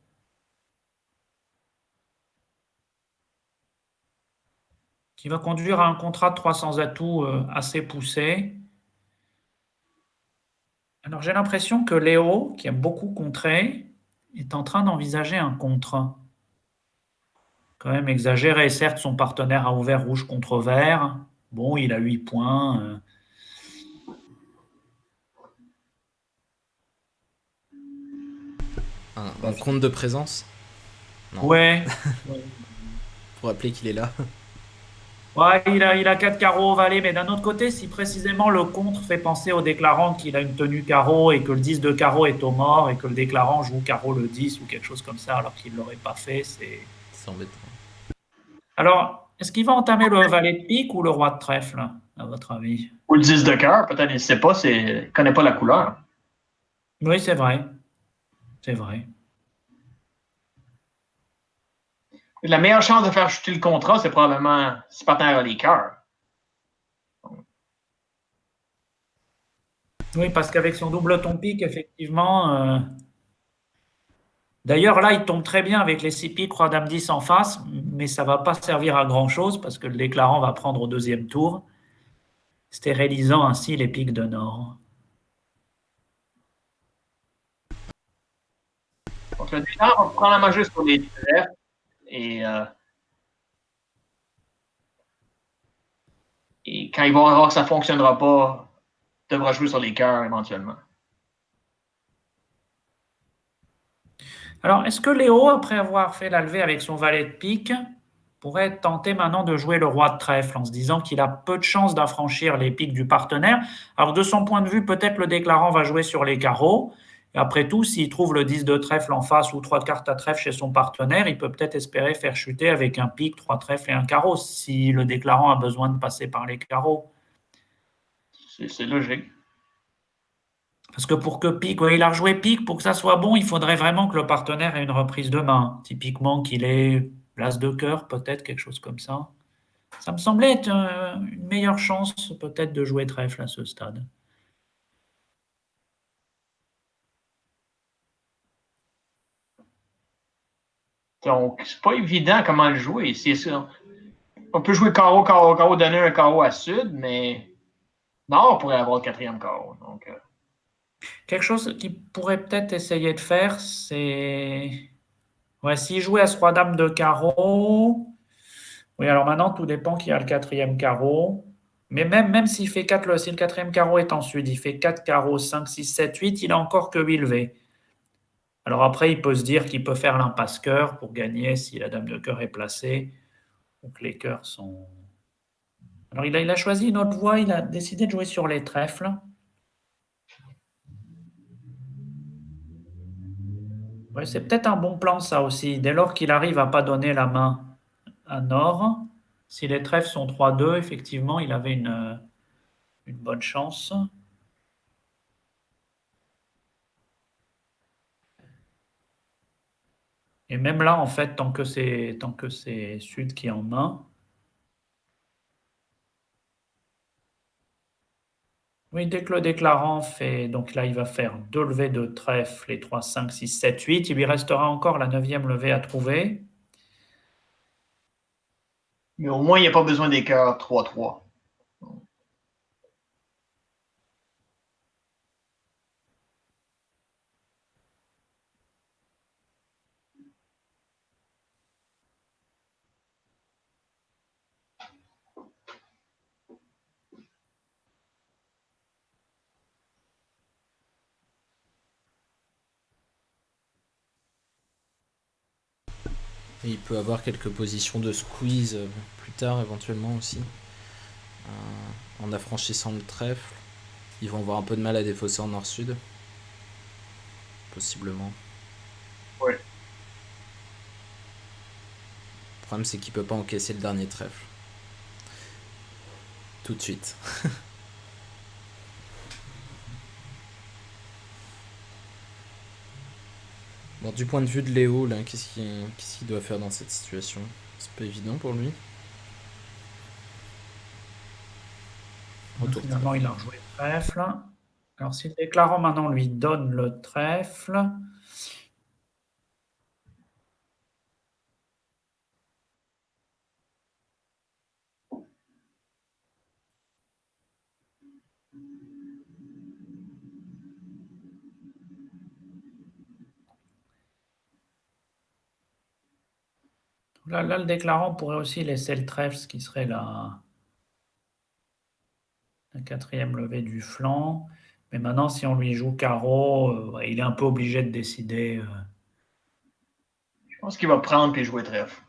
Qui va conduire à un contrat de 300 atouts assez poussé. Alors j'ai l'impression que Léo, qui aime beaucoup contrer, est en train d'envisager un contre. Quand même exagéré. Certes, son partenaire a ouvert rouge contre vert. Bon, il a 8 points. Un compte de présence? Non. Ouais. Pour rappeler qu'il est là. Ouais, il a 4 carreaux au valet, mais d'un autre côté, si précisément le contre fait penser au déclarant qu'il a une tenue carreau et que le 10 de carreau est au mort et que le déclarant joue carreau le 10 ou quelque chose comme ça alors qu'il ne l'aurait pas fait, c'est embêtant. Alors, est-ce qu'il va entamer le valet de pique ou le roi de trèfle, à votre avis? Ou le 10 de cœur, peut-être, il ne sait pas, il ne connaît pas la couleur. Oui, c'est vrai. C'est vrai. La meilleure chance de faire chuter le contrat, c'est probablement si partenaire a les cœurs. Oui, parce qu'avec son double ton pique, effectivement. D'ailleurs, là, il tombe très bien avec les 6 piques, roi dame 10 en face, mais ça ne va pas servir à grand-chose parce que le déclarant va prendre au deuxième tour, stérilisant ainsi les piques de nord. Donc, le déclarant va prendre la main juste sur les trèfles et quand il va voir que ça ne fonctionnera pas, il devra jouer sur les cœurs éventuellement. Alors, est-ce que Léo, après avoir fait la levée avec son valet de pique, pourrait tenter maintenant de jouer le roi de trèfle en se disant qu'il a peu de chances d'affranchir les piques du partenaire? Alors, de son point de vue, peut-être le déclarant va jouer sur les carreaux. Et après tout, s'il trouve le 10 de trèfle en face ou 3 cartes à trèfle chez son partenaire, il peut peut-être espérer faire chuter avec un pique, 3 trèfles et un carreau, si le déclarant a besoin de passer par les carreaux. C'est logique. Parce que pour que pique, ouais, il a rejoué pique, pour que ça soit bon, il faudrait vraiment que le partenaire ait une reprise de main. Typiquement qu'il ait l'as de cœur, peut-être, quelque chose comme ça. Ça me semblait être une meilleure chance, peut-être, de jouer trèfle à ce stade. Donc, c'est pas évident comment le jouer. C'est ça. On peut jouer carreau, carreau, carreau, donner un carreau à sud, mais nord pourrait avoir le quatrième carreau. Donc, Quelque chose qu'il pourrait peut-être essayer de faire, c'est... Ouais, s'il jouait à ce roi dame de carreau... Oui, alors maintenant, tout dépend qui a le quatrième carreau. Mais même s'il fait 4, si le quatrième carreau est en sud, il fait 4 carreaux, 5, 6, 7, 8, il a encore que 8 levés. Alors après, il peut se dire qu'il peut faire l'impasse cœur pour gagner si la dame de cœur est placée. Donc les cœurs sont... Alors il a choisi une autre voie, il a décidé de jouer sur les trèfles. Ouais, c'est peut-être un bon plan ça aussi. Dès lors qu'il arrive à pas donner la main à Nord, si les trèfles sont 3-2, effectivement, il avait une bonne chance. Et même là, en fait, tant que c'est Sud qui est en main. Oui, dès que le déclarant fait, donc là, il va faire 2 levées de trèfle, les 3, 5, 6, 7, 8. Il lui restera encore la 9e levée à trouver. mais au moins, il n'y a pas besoin des cœurs 3-3. Et il peut avoir quelques positions de squeeze plus tard éventuellement aussi. En affranchissant le trèfle. Ils vont avoir un peu de mal à défausser en nord-sud. Possiblement. Oui. Le problème c'est qu'il peut pas encaisser le dernier trèfle. Tout de suite. Bon, du point de vue de Léo, là, qu'est-ce qu'il doit faire dans cette situation? C'est pas évident pour lui. Retour Finalement, trèfle. il a rejoué le trèfle. Alors, si le déclarant maintenant lui donne le trèfle, là, le déclarant pourrait aussi laisser le trèfle, ce qui serait la 4e levée du flanc. Mais maintenant, si on lui joue carreau, il est un peu obligé de décider. Je pense qu'il va prendre et jouer trèfle.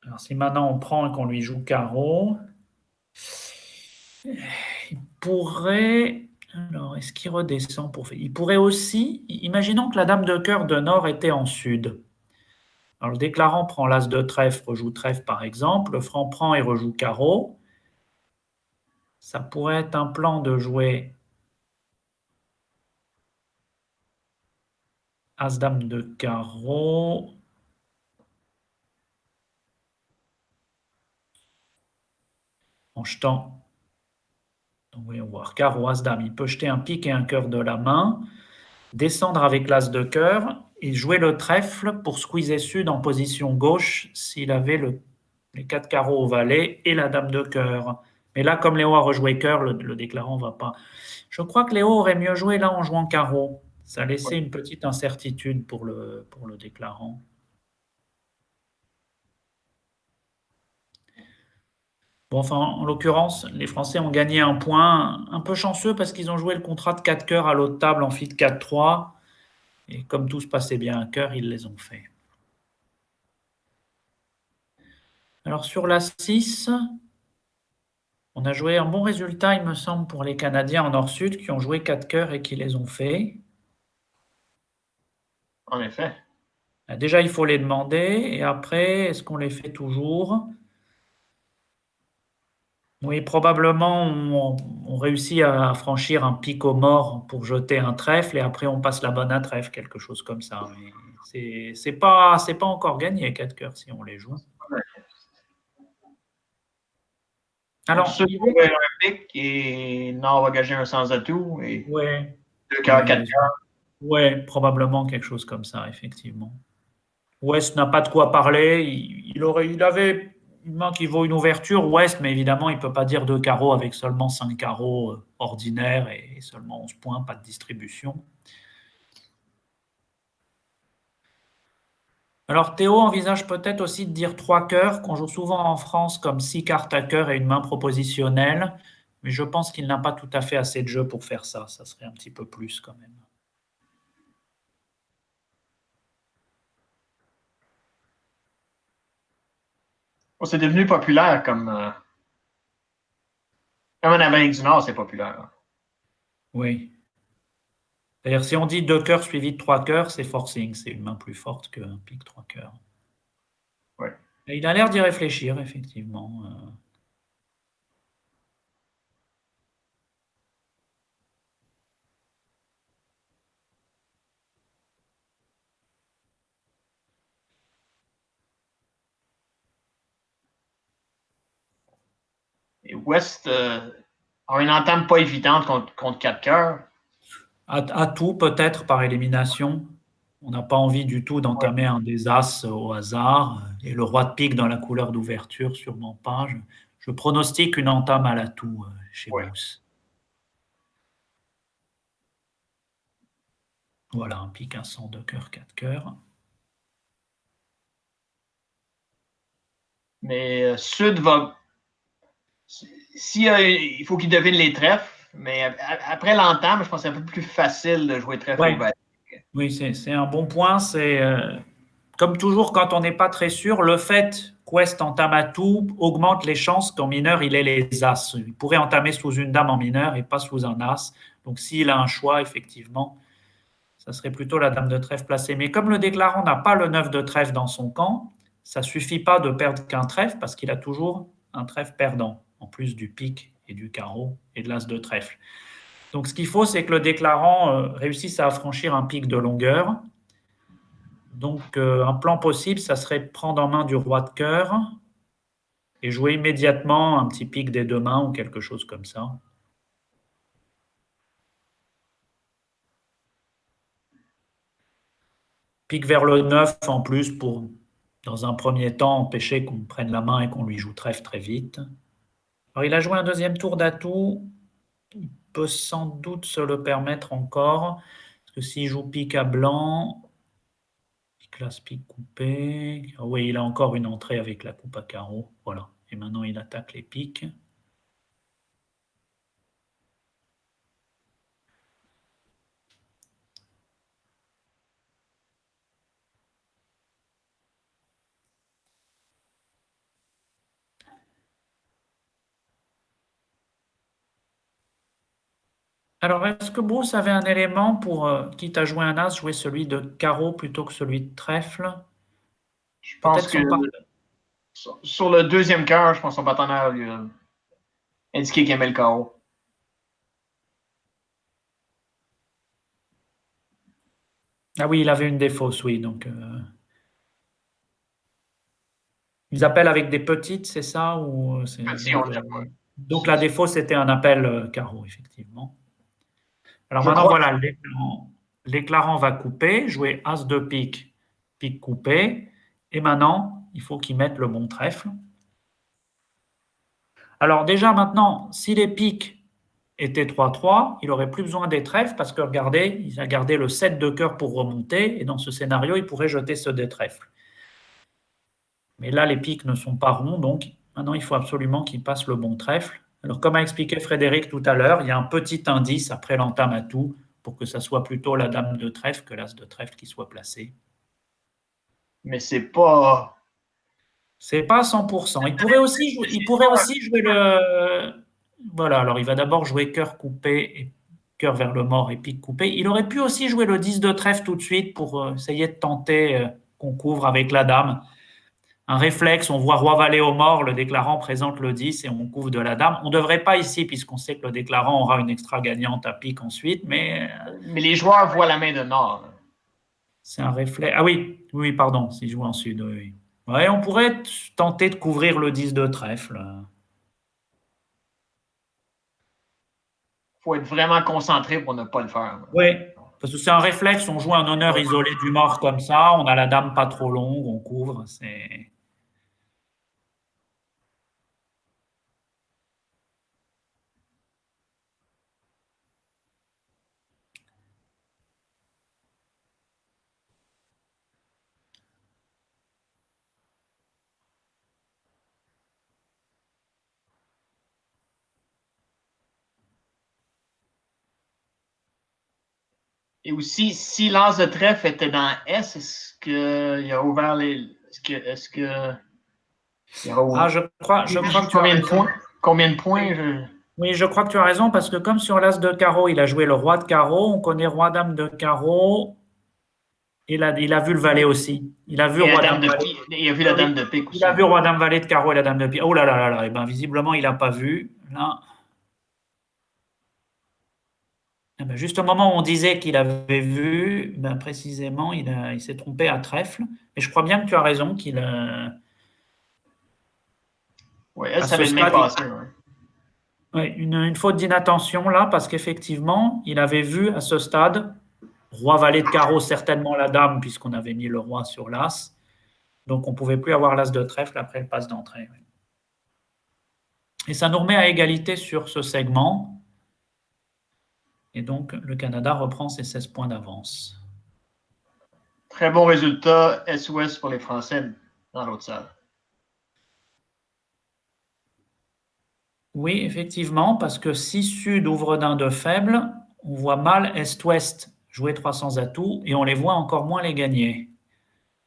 Alors, si maintenant on prend et qu'on lui joue carreau, il pourrait. Alors, est-ce qu'il redescend pour faire. Il pourrait aussi. Imaginons que la dame de cœur de Nord était en sud. Alors, le déclarant prend l'as de trèfle, rejoue trèfle par exemple. Le franc prend et rejoue carreau. Ça pourrait être un plan de jouer as-dame de carreau. En jetant. Donc, voyons voir. Carreau, as-dame. Il peut jeter un pique et un cœur de la main. Descendre avec l'as de cœur et jouer le trèfle pour squeezer sud en position gauche s'il avait les 4 carreaux au valet et la dame de cœur. Mais là, comme Léo a rejoué cœur, le déclarant ne va pas. Je crois que Léo aurait mieux joué là en jouant carreau. Ça laissait une petite incertitude pour le déclarant. Bon, enfin, en l'occurrence, les Français ont gagné un point un peu chanceux parce qu'ils ont joué le contrat de 4 cœurs à l'autre table en fit 4-3. Et comme tout se passait bien à cœur, ils les ont fait. Alors sur la 6, on a joué un bon résultat, il me semble, pour les Canadiens en Nord-Sud qui ont joué 4 cœurs et qui les ont fait. En effet. Déjà, il faut les demander. Et après, est-ce qu'on les fait toujours? Oui, probablement, on réussit à franchir un pic au mort pour jeter un trèfle et après, on passe la bonne à trèfle, quelque chose comme ça. Mais c'est pas encore gagné, 4 cœurs, si on les joue. Alors, Sud va ouvrir un pic et Nord va gager un sans atout. Et ouais, 2 cœurs, 4 cœurs. ouais, probablement quelque chose comme ça, effectivement. West n'a pas de quoi parler. Il avait une main qui vaut une ouverture, West, mais évidemment, il ne peut pas dire deux carreaux avec seulement 5 carreaux ordinaires et seulement 11 points, pas de distribution. Alors Théo envisage peut-être aussi de dire trois cœurs, qu'on joue souvent en France comme 6 cartes à cœur et une main propositionnelle, mais je pense qu'il n'a pas tout à fait assez de jeu pour faire ça. Ça serait un petit peu plus quand même. Oh, c'est devenu populaire comme en Amérique du Nord, c'est populaire. Hein. Oui. C'est-à-dire, si on dit deux cœurs suivis de trois cœurs, c'est forcing. C'est une main plus forte qu'un pique trois cœurs. Ouais. Et il a l'air d'y réfléchir, effectivement. Et West a une entame pas évidente contre 4 cœurs. À tout, peut-être, par élimination. On n'a pas envie du tout Ouais. d'entamer un des as au hasard. Et le roi de pique dans la couleur d'ouverture, sûrement pas. Je pronostique une entame à l'atout chez Ouais. Bruce. Voilà, un pique, un sang, deux cœurs, quatre cœurs. Mais Sud va. Il faut qu'il devine les trèfles, mais après l'entame, je pense que c'est un peu plus facile de jouer trèfle au Ouais. bas. Oui, c'est un bon point. C'est comme toujours quand on n'est pas très sûr, le fait qu'Ouest entame à tout augmente les chances qu'en mineur il ait les as. Il pourrait entamer sous une dame en mineur et pas sous un as. Donc s'il a un choix, effectivement, ça serait plutôt la dame de trèfle placée. Mais comme le déclarant n'a pas le 9 de trèfle dans son camp, ça suffit pas de perdre qu'un trèfle parce qu'il a toujours un trèfle perdant, en plus du pique et du carreau et de l'as de trèfle. Donc ce qu'il faut, c'est que le déclarant réussisse à affranchir un pic de longueur. Donc un plan possible, ça serait prendre en main du roi de cœur et jouer immédiatement un petit pic des deux mains ou quelque chose comme ça. Pique vers le 9 en plus pour, dans un premier temps, empêcher qu'on prenne la main et qu'on lui joue trèfle très vite. Alors il a joué un deuxième tour d'atout. Il peut sans doute se le permettre encore. Parce que s'il joue pique à blanc, il classe pique coupé. Ah oui, il a encore une entrée avec la coupe à carreau. Voilà. Et maintenant il attaque les piques. Alors, est-ce que Bruce avait un élément pour, quitte à jouer un as, jouer celui de carreau plutôt que celui de trèfle? Je pense Peut-être que son partenaire. sur le deuxième cœur, je pense que son partenaire lui a indiqué qu'il aimait le carreau. Ah oui, il avait une défausse, oui. Donc, ils appellent avec des petites, c'est ça ou Petit, on ne sait pas. donc la défausse c'était un appel carreau, effectivement. Alors Je maintenant, crois voilà, l'éclairant va couper, jouer as de pique, pique coupé. Et maintenant, il faut qu'il mette le bon trèfle. Alors déjà maintenant, si les piques était 3-3, il n'aurait plus besoin des trèfles parce que regardez, il a gardé le 7 de cœur pour remonter et dans ce scénario, il pourrait jeter ce des trèfles. Mais là, les piques ne sont pas ronds, donc maintenant, il faut absolument qu'il passe le bon trèfle. Alors, comme a expliqué Frédéric tout à l'heure, il y a un petit indice après l'entame à tout pour que ça soit plutôt la dame de trèfle que l'as de trèfle qui soit placé. mais c'est pas. C'est pas à 100%. Il pourrait aussi jouer le. Voilà, alors il va d'abord jouer cœur coupé et cœur vers le mort et pique coupé. Il aurait pu aussi jouer le 10 de trèfle tout de suite pour essayer de tenter qu'on couvre avec la dame. Un réflexe, on voit roi valet au mort, le déclarant présente le 10 et on couvre de la dame. On ne devrait pas ici puisqu'on sait que le déclarant aura une extra gagnante à pique ensuite, mais Mais les joueurs voient la main de Nord. c'est un réflexe. Ah oui, oui, pardon, s'il joue en sud, oui, oui. Ouais, on pourrait tenter de couvrir le 10 de trèfle. Il faut être vraiment concentré pour ne pas le faire. Oui, Parce que c'est un réflexe, on joue un honneur isolé du mort comme ça, on a la dame pas trop longue, on couvre. Et aussi, si l'as de trèfle était dans S, est-ce qu'il a ouvert les. Est-ce que il a ouvert... Je crois que tu as raison. Combien de points Oui, je crois que tu as raison, parce que comme sur l'as de carreau, il a joué le roi de carreau, on connaît roi dame de carreau, et il a vu le valet aussi. Il a vu et roi la dame dame de valet. pique. Il a vu la dame de pique aussi. Il a vu roi dame valet de carreau et la dame de pique. Oh là là là là, et ben visiblement il n'a pas vu. Là. Eh ben, juste au moment où on disait qu'il avait vu, ben, précisément, il s'est trompé à trèfle. Et je crois bien que tu as raison qu'il a. Oui, elle À ce savait le même stade, passé. ouais, une faute d'inattention là, parce qu'effectivement, il avait vu à ce stade roi valet de carreau, certainement la dame, puisqu'on avait mis le roi sur l'as. Donc on ne pouvait plus avoir l'as de trèfle après le passe d'entrée. Et ça nous remet à égalité sur ce segment. Et donc le Canada reprend ses 16 points d'avance. Très bon résultat, SOS pour les Français dans l'autre salle. Oui, effectivement, parce que si Sud ouvre d'un de faible, on voit mal Est-Ouest jouer 300 atouts et on les voit encore moins les gagner.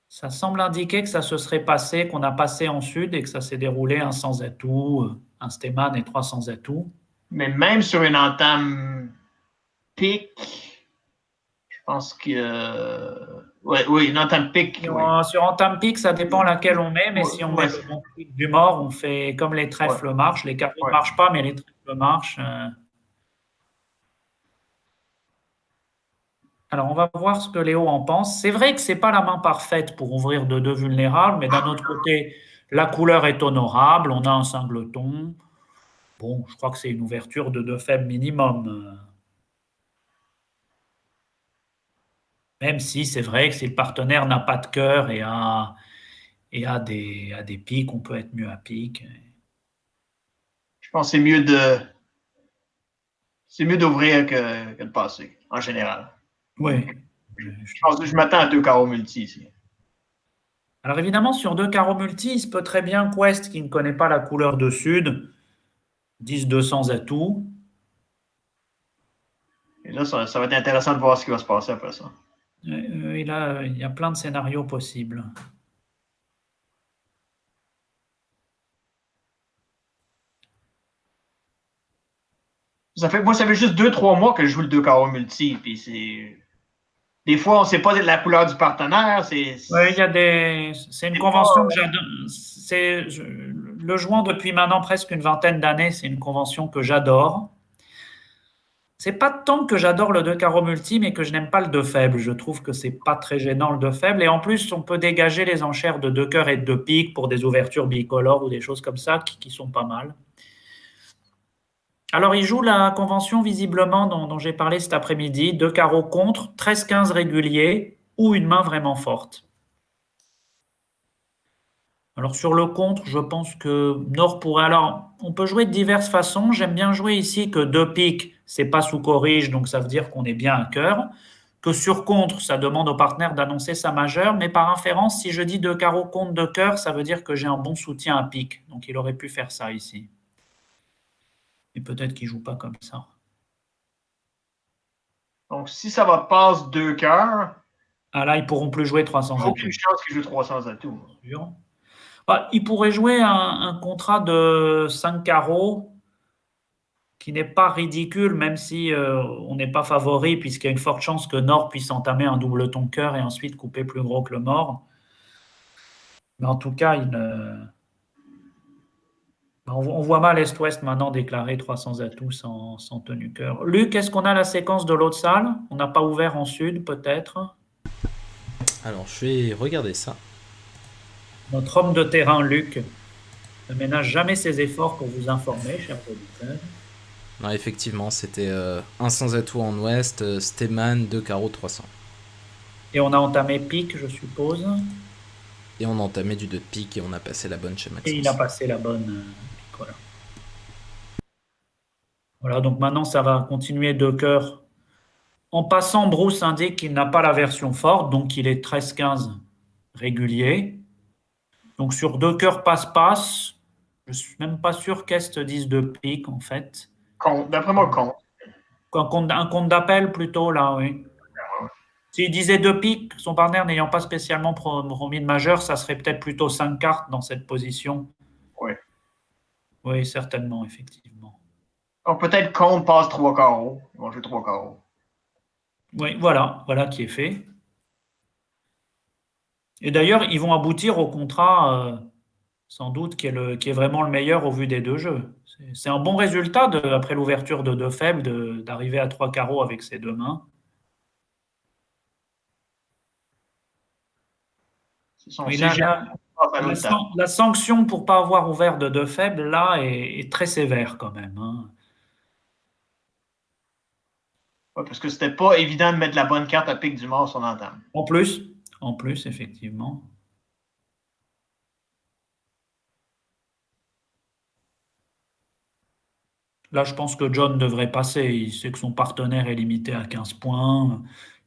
Ça semble indiquer que ça se serait passé, qu'on a passé en Sud et que ça s'est déroulé un sans atout, un Steeman et 300 atouts. Mais même sur une entame pique, je pense que. Oui, une entame pique. Oui. Sur entame pique, ça dépend laquelle on met, mais si on met le bon pique du mort, on fait comme les trèfles marchent. Les carreaux ne marchent pas, mais les trèfles marchent. Alors, on va voir ce que Léo en pense. C'est vrai que c'est pas la main parfaite pour ouvrir de deux vulnérables, mais d'un autre côté, la couleur est honorable. On a un singleton. Bon, je crois que c'est une ouverture de deux faibles minimum. Même si c'est vrai que si le partenaire n'a pas de cœur et a des piques, on peut être mieux à pique. Je pense que c'est mieux d'ouvrir que de passer, en général. Oui. Je m'attends à 2 carreaux multi ici. Alors évidemment, sur 2 carreaux multi, il se peut très bien qu'Ouest, qui ne connaît pas la couleur de Sud, dise 200 atouts. Et là, ça va être intéressant de voir ce qui va se passer après ça. Il y a plein de scénarios possibles. Ça fait juste 2-3 mois que je joue le 2 carreaux multi. Puis des fois, on ne sait pas la couleur du partenaire. C'est une convention que j'adore. Le jouant depuis maintenant presque une vingtaine d'années, c'est une convention que j'adore. C'est pas tant que j'adore le 2 carreaux multi, mais que je n'aime pas le 2 faible. Je trouve que c'est pas très gênant le 2 faible. Et en plus, on peut dégager les enchères de 2 cœurs et de 2 piques pour des ouvertures bicolores ou des choses comme ça qui sont pas mal. Alors, il joue la convention visiblement dont j'ai parlé cet après-midi. 2 carreaux contre, 13-15 réguliers ou une main vraiment forte. Alors, sur le contre, je pense que Nord pourrait. Alors, on peut jouer de diverses façons. J'aime bien jouer ici que 2 piques, c'est pas sous corrige, donc ça veut dire qu'on est bien à cœur. Que sur contre, ça demande au partenaire d'annoncer sa majeure. Mais par inférence, si je dis 2 carreaux contre 2 cœurs, ça veut dire que j'ai un bon soutien à pique. Donc, il aurait pu faire ça ici. Et peut-être qu'il ne joue pas comme ça. Donc, si ça va passer 2 cœurs. Ah là, ils ne pourront plus jouer 300 atouts. Aucune chance qu'ils jouent 300 atouts. Il pourrait jouer un contrat de 5 carreaux qui n'est pas ridicule, même si on n'est pas favori, puisqu'il y a une forte chance que Nord puisse entamer un double ton cœur et ensuite couper plus gros que le mort. Mais en tout cas, on voit mal Est-Ouest maintenant déclarer 300 atouts sans tenue cœur. Luc, est-ce qu'on a la séquence de l'autre salle? On n'a pas ouvert en Sud, peut-être? Alors, je vais regarder ça. Notre homme de terrain, Luc, ne ménage jamais ses efforts pour vous informer, chers auditeurs. Non, effectivement, c'était un sans atout en ouest, Steeman, 2 carreaux, 300. Et on a entamé pique, je suppose. Et on a entamé du 2 de pique et on a passé la bonne chez Et il a Maxence. passé la bonne pique, voilà. Voilà, donc maintenant, ça va continuer de cœur. En passant, Bruce indique qu'il n'a pas la version forte, donc il est 13-15 régulier. Donc sur deux cœurs passe-passe, je suis même pas sûr qu'Est dise de pique, en fait. D'après moi, compte. Un compte d'appel plutôt, là, oui. S'il disait deux piques, son partenaire n'ayant pas spécialement promis de majeur, ça serait peut-être plutôt cinq cartes dans cette position. Oui. Oui, certainement, effectivement. Donc peut-être compte passe 3 carreaux. Ils vont jouer 3 carreaux. Oui, voilà qui est fait. Et d'ailleurs, ils vont aboutir au contrat, sans doute, qui est vraiment le meilleur au vu des deux jeux. C'est un bon résultat après l'ouverture de deux faibles, d'arriver à trois carreaux avec ses deux mains. C'est son Oui, CGM passe à l'autre table. la sanction pour pas avoir ouvert de deux faibles, là, est très sévère quand même, hein. Ouais, parce que c'était pas évident de mettre la bonne carte à pique du mort sur l'entame. En plus, effectivement. Là, je pense que John devrait passer. Il sait que son partenaire est limité à 15 points.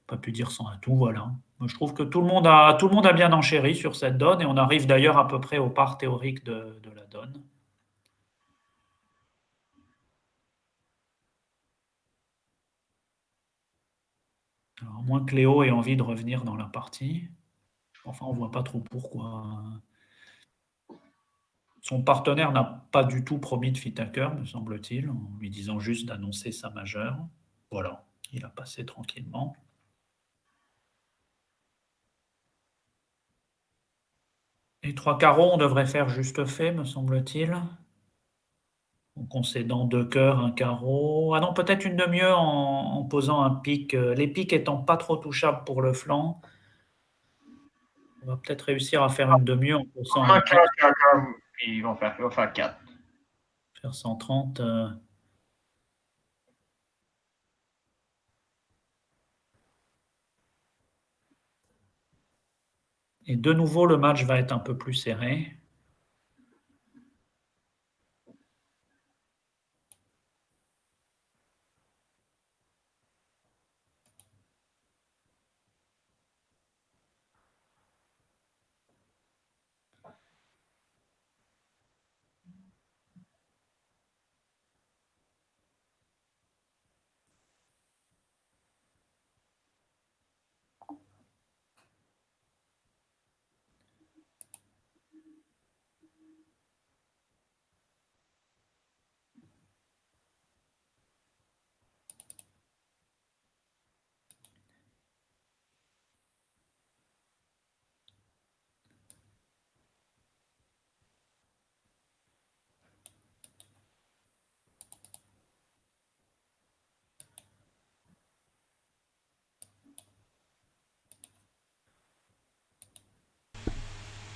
Pas pu dire sans atout, voilà. Moi, je trouve que tout le monde a bien enchéri sur cette donne et on arrive d'ailleurs à peu près au part théorique de la donne. Alors, à moins que Léo ait envie de revenir dans la partie. Enfin, on voit pas trop pourquoi. Son partenaire n'a pas du tout promis de fit hacker, me semble-t-il, en lui disant juste d'annoncer sa majeure. Voilà, il a passé tranquillement. Et trois carreaux, on devrait faire juste fait, me semble-t-il. En concédant deux cœurs, un carreau. Ah non, peut-être une demi-heure en posant un pic. Les pics étant pas trop touchables pour le flanc, on va peut-être réussir à faire une demi-heure en posant un Vraiment, pic, puis ils vont faire 4. faire 130. Et de nouveau, le match va être un peu plus serré.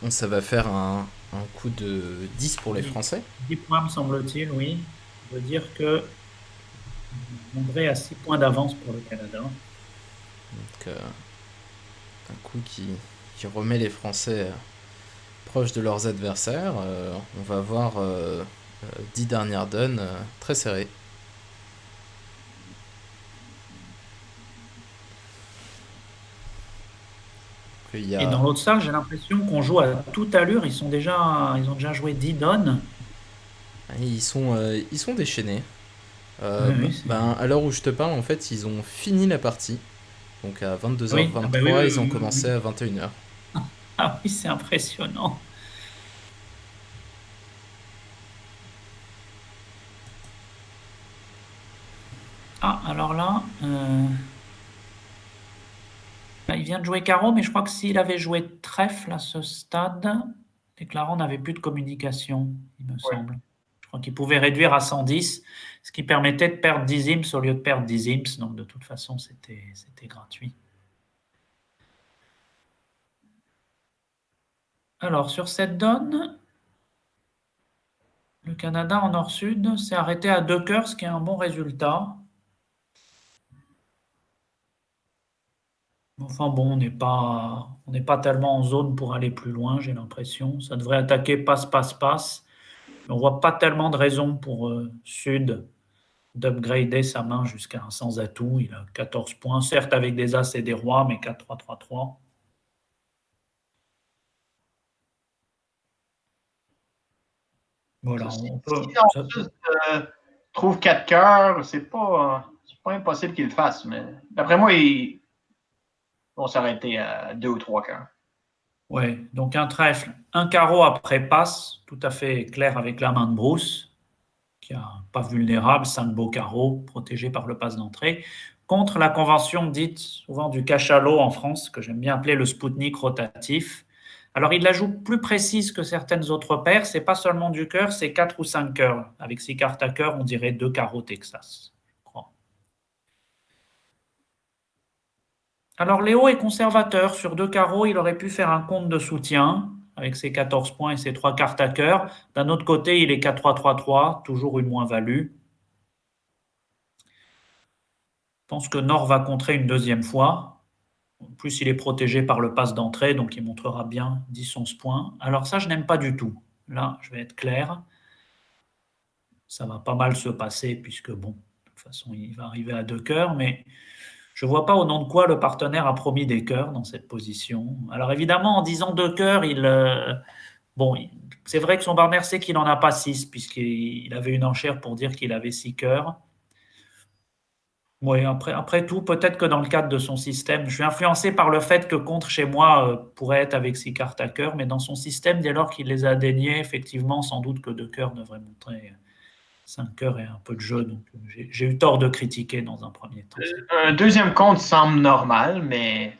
Donc ça va faire un coup de 10 pour les 10, Français. 10 points, me semble-t-il, oui. Ça veut dire que André a 6 points d'avance pour le Canada. Donc un coup qui remet les Français proches de leurs adversaires. On va voir 10 dernières donnes très serrées. Il y Et a... dans l'autre salle, j'ai l'impression qu'on joue à toute allure. Ils ont déjà joué 10 donnes. Ils sont déchaînés. Oui, oui, À l'heure où je te parle, en fait, ils ont fini la partie. Donc à oui, ah bah oui, 22h23, oui, ils ont oui, oui, commencé oui. à 21h. Ah oui, c'est impressionnant. Ah, alors là, il vient de jouer carreau, mais je crois que s'il avait joué trèfle à ce stade, déclarant n'avait plus de communication, il me Oui. semble. Je crois qu'il pouvait réduire à 110, ce qui permettait de perdre 10 imps au lieu de perdre 10 imps. Donc de toute façon, c'était gratuit. Alors sur cette donne, Le Canada en nord-sud s'est arrêté à 2 cœurs, ce qui est un bon résultat. Enfin bon, on n'est pas tellement en zone pour aller plus loin, j'ai l'impression. Ça devrait attaquer passe, passe, passe. Mais on voit pas tellement de raison pour Sud d'upgrader sa main jusqu'à un sans atout. Il a 14 points, certes avec des as et des rois, mais 4-3-3-3. Voilà, on peut. Si on trouve 4 cœurs, c'est pas impossible qu'il le fasse, mais d'après moi, ils vont s'arrêter à 2 ou 3 cœurs. Ouais, donc un trèfle, un carreau après passe, tout à fait clair avec la main de Bruce, qui a pas vulnérable, 5 beaux carreaux, protégés par le passe d'entrée, contre la convention dite souvent du cachalot en France, que j'aime bien appeler le Spoutnik rotatif. Alors il la joue plus précise que certaines autres paires, c'est pas seulement du cœur, c'est 4 ou 5 cœurs. Avec 6 cartes à cœur, on dirait 2 carreaux Texas, je crois. Alors Léo est conservateur. Sur 2 carreaux, il aurait pu faire un compte de soutien avec ses 14 points et ses 3 cartes à cœur. D'un autre côté, il est 4-3-3-3, toujours une moins-value. Je pense que Nord va contrer une deuxième fois. En plus, il est protégé par le passe d'entrée, donc il montrera bien 10-11 points. Alors ça, je n'aime pas du tout. Là, je vais être clair. Ça va pas mal se passer, puisque bon, de toute façon, il va arriver à 2 cœurs, mais je ne vois pas au nom de quoi le partenaire a promis des cœurs dans cette position. Alors évidemment, en disant 2 cœurs, c'est vrai que son partenaire sait qu'il n'en a pas 6, puisqu'il avait une enchère pour dire qu'il avait 6 cœurs. Oui, après tout, peut-être que dans le cadre de son système, je suis influencé par le fait que contre chez moi pourrait être avec 6 cartes à cœur, mais dans son système, dès lors qu'il les a déniés, effectivement, sans doute que 2 cœurs devraient montrer 5 cœurs et un peu de jeu. Donc j'ai eu tort de critiquer dans un premier temps. Un deuxième compte semble normal, mais.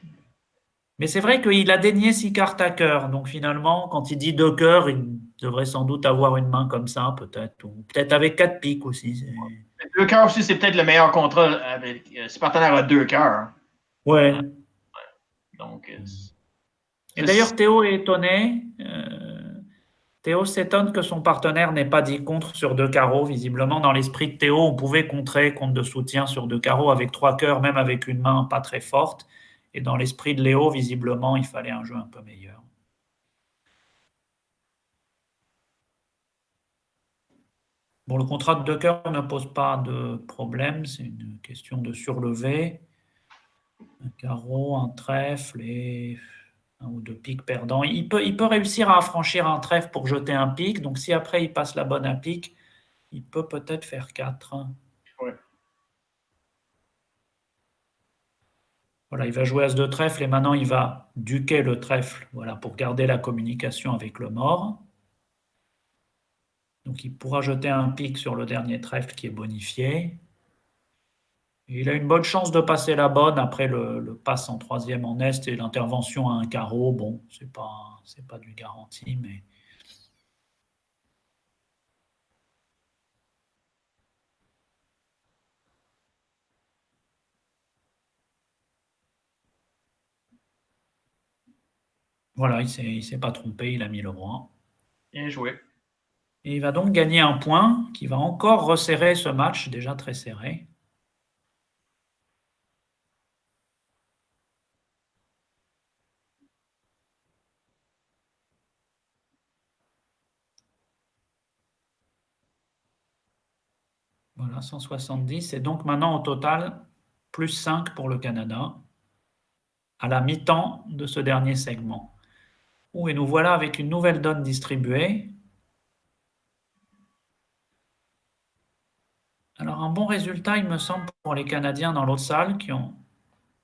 Mais c'est vrai qu'il a dénié 6 cartes à cœur. Donc finalement, quand il dit 2 cœurs, il devrait sans doute avoir une main comme ça, peut-être. Ou peut-être avec 4 piques aussi. 2 cœurs aussi, c'est peut-être le meilleur contrat avec ce partenaire a 2 cœurs. Ouais. Donc. Et d'ailleurs, Théo est étonné. Théo s'étonne que son partenaire n'ait pas dit contre sur 2 carreaux. Visiblement, dans l'esprit de Théo, on pouvait contrer compte de soutien sur 2 carreaux avec 3 cœurs, même avec une main pas très forte. Et dans l'esprit de Léo, visiblement, il fallait un jeu un peu meilleur. Bon, le contrat de 2 cœurs ne pose pas de problème. C'est une question de surlever. Un carreau, un trèfle et un ou 2 piques perdants. Il peut réussir à affranchir un trèfle pour jeter un pique. Donc, si après il passe la bonne à pique, il peut peut-être faire 4. Ouais. Voilà, il va jouer As de trèfle et maintenant il va duquer le trèfle, voilà, pour garder la communication avec le mort. Donc il pourra jeter un pique sur le dernier trèfle qui est bonifié. Et il a une bonne chance de passer la bonne après le passe en troisième en est et l'intervention à un carreau. Bon, c'est pas du garanti, mais. Voilà, il s'est pas trompé, il a mis le roi. Bien joué. Et il va donc gagner un point qui va encore resserrer ce match déjà très serré. Voilà, 170. Et donc maintenant au total, plus 5 pour le Canada à la mi-temps de ce dernier segment. Et nous voilà avec une nouvelle donne distribuée. Alors un bon résultat, il me semble, pour les Canadiens dans l'autre salle qui ont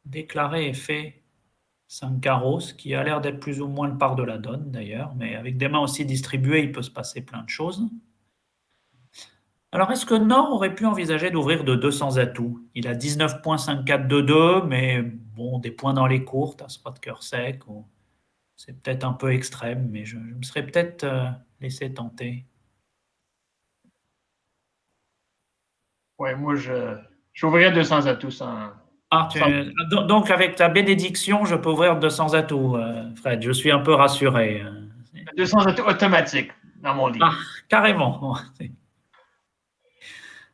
déclaré et fait 5 carreaux, ce qui a l'air d'être plus ou moins le part de la donne d'ailleurs, mais avec des mains aussi distribuées, il peut se passer plein de choses. Alors est-ce que Nord aurait pu envisager d'ouvrir de 200 atouts? Il a 19 points, 5-4, 2-2, mais bon, des points dans les courtes, as roi de cœur sec, c'est peut-être un peu extrême, mais je me serais peut-être laissé tenter. Ouais, moi, j'ouvrirais 200 atouts sans. Donc, avec ta bénédiction, je peux ouvrir 200 atouts, Fred. Je suis un peu rassuré. 200 atouts automatiques. dans mon Ah, livre. carrément.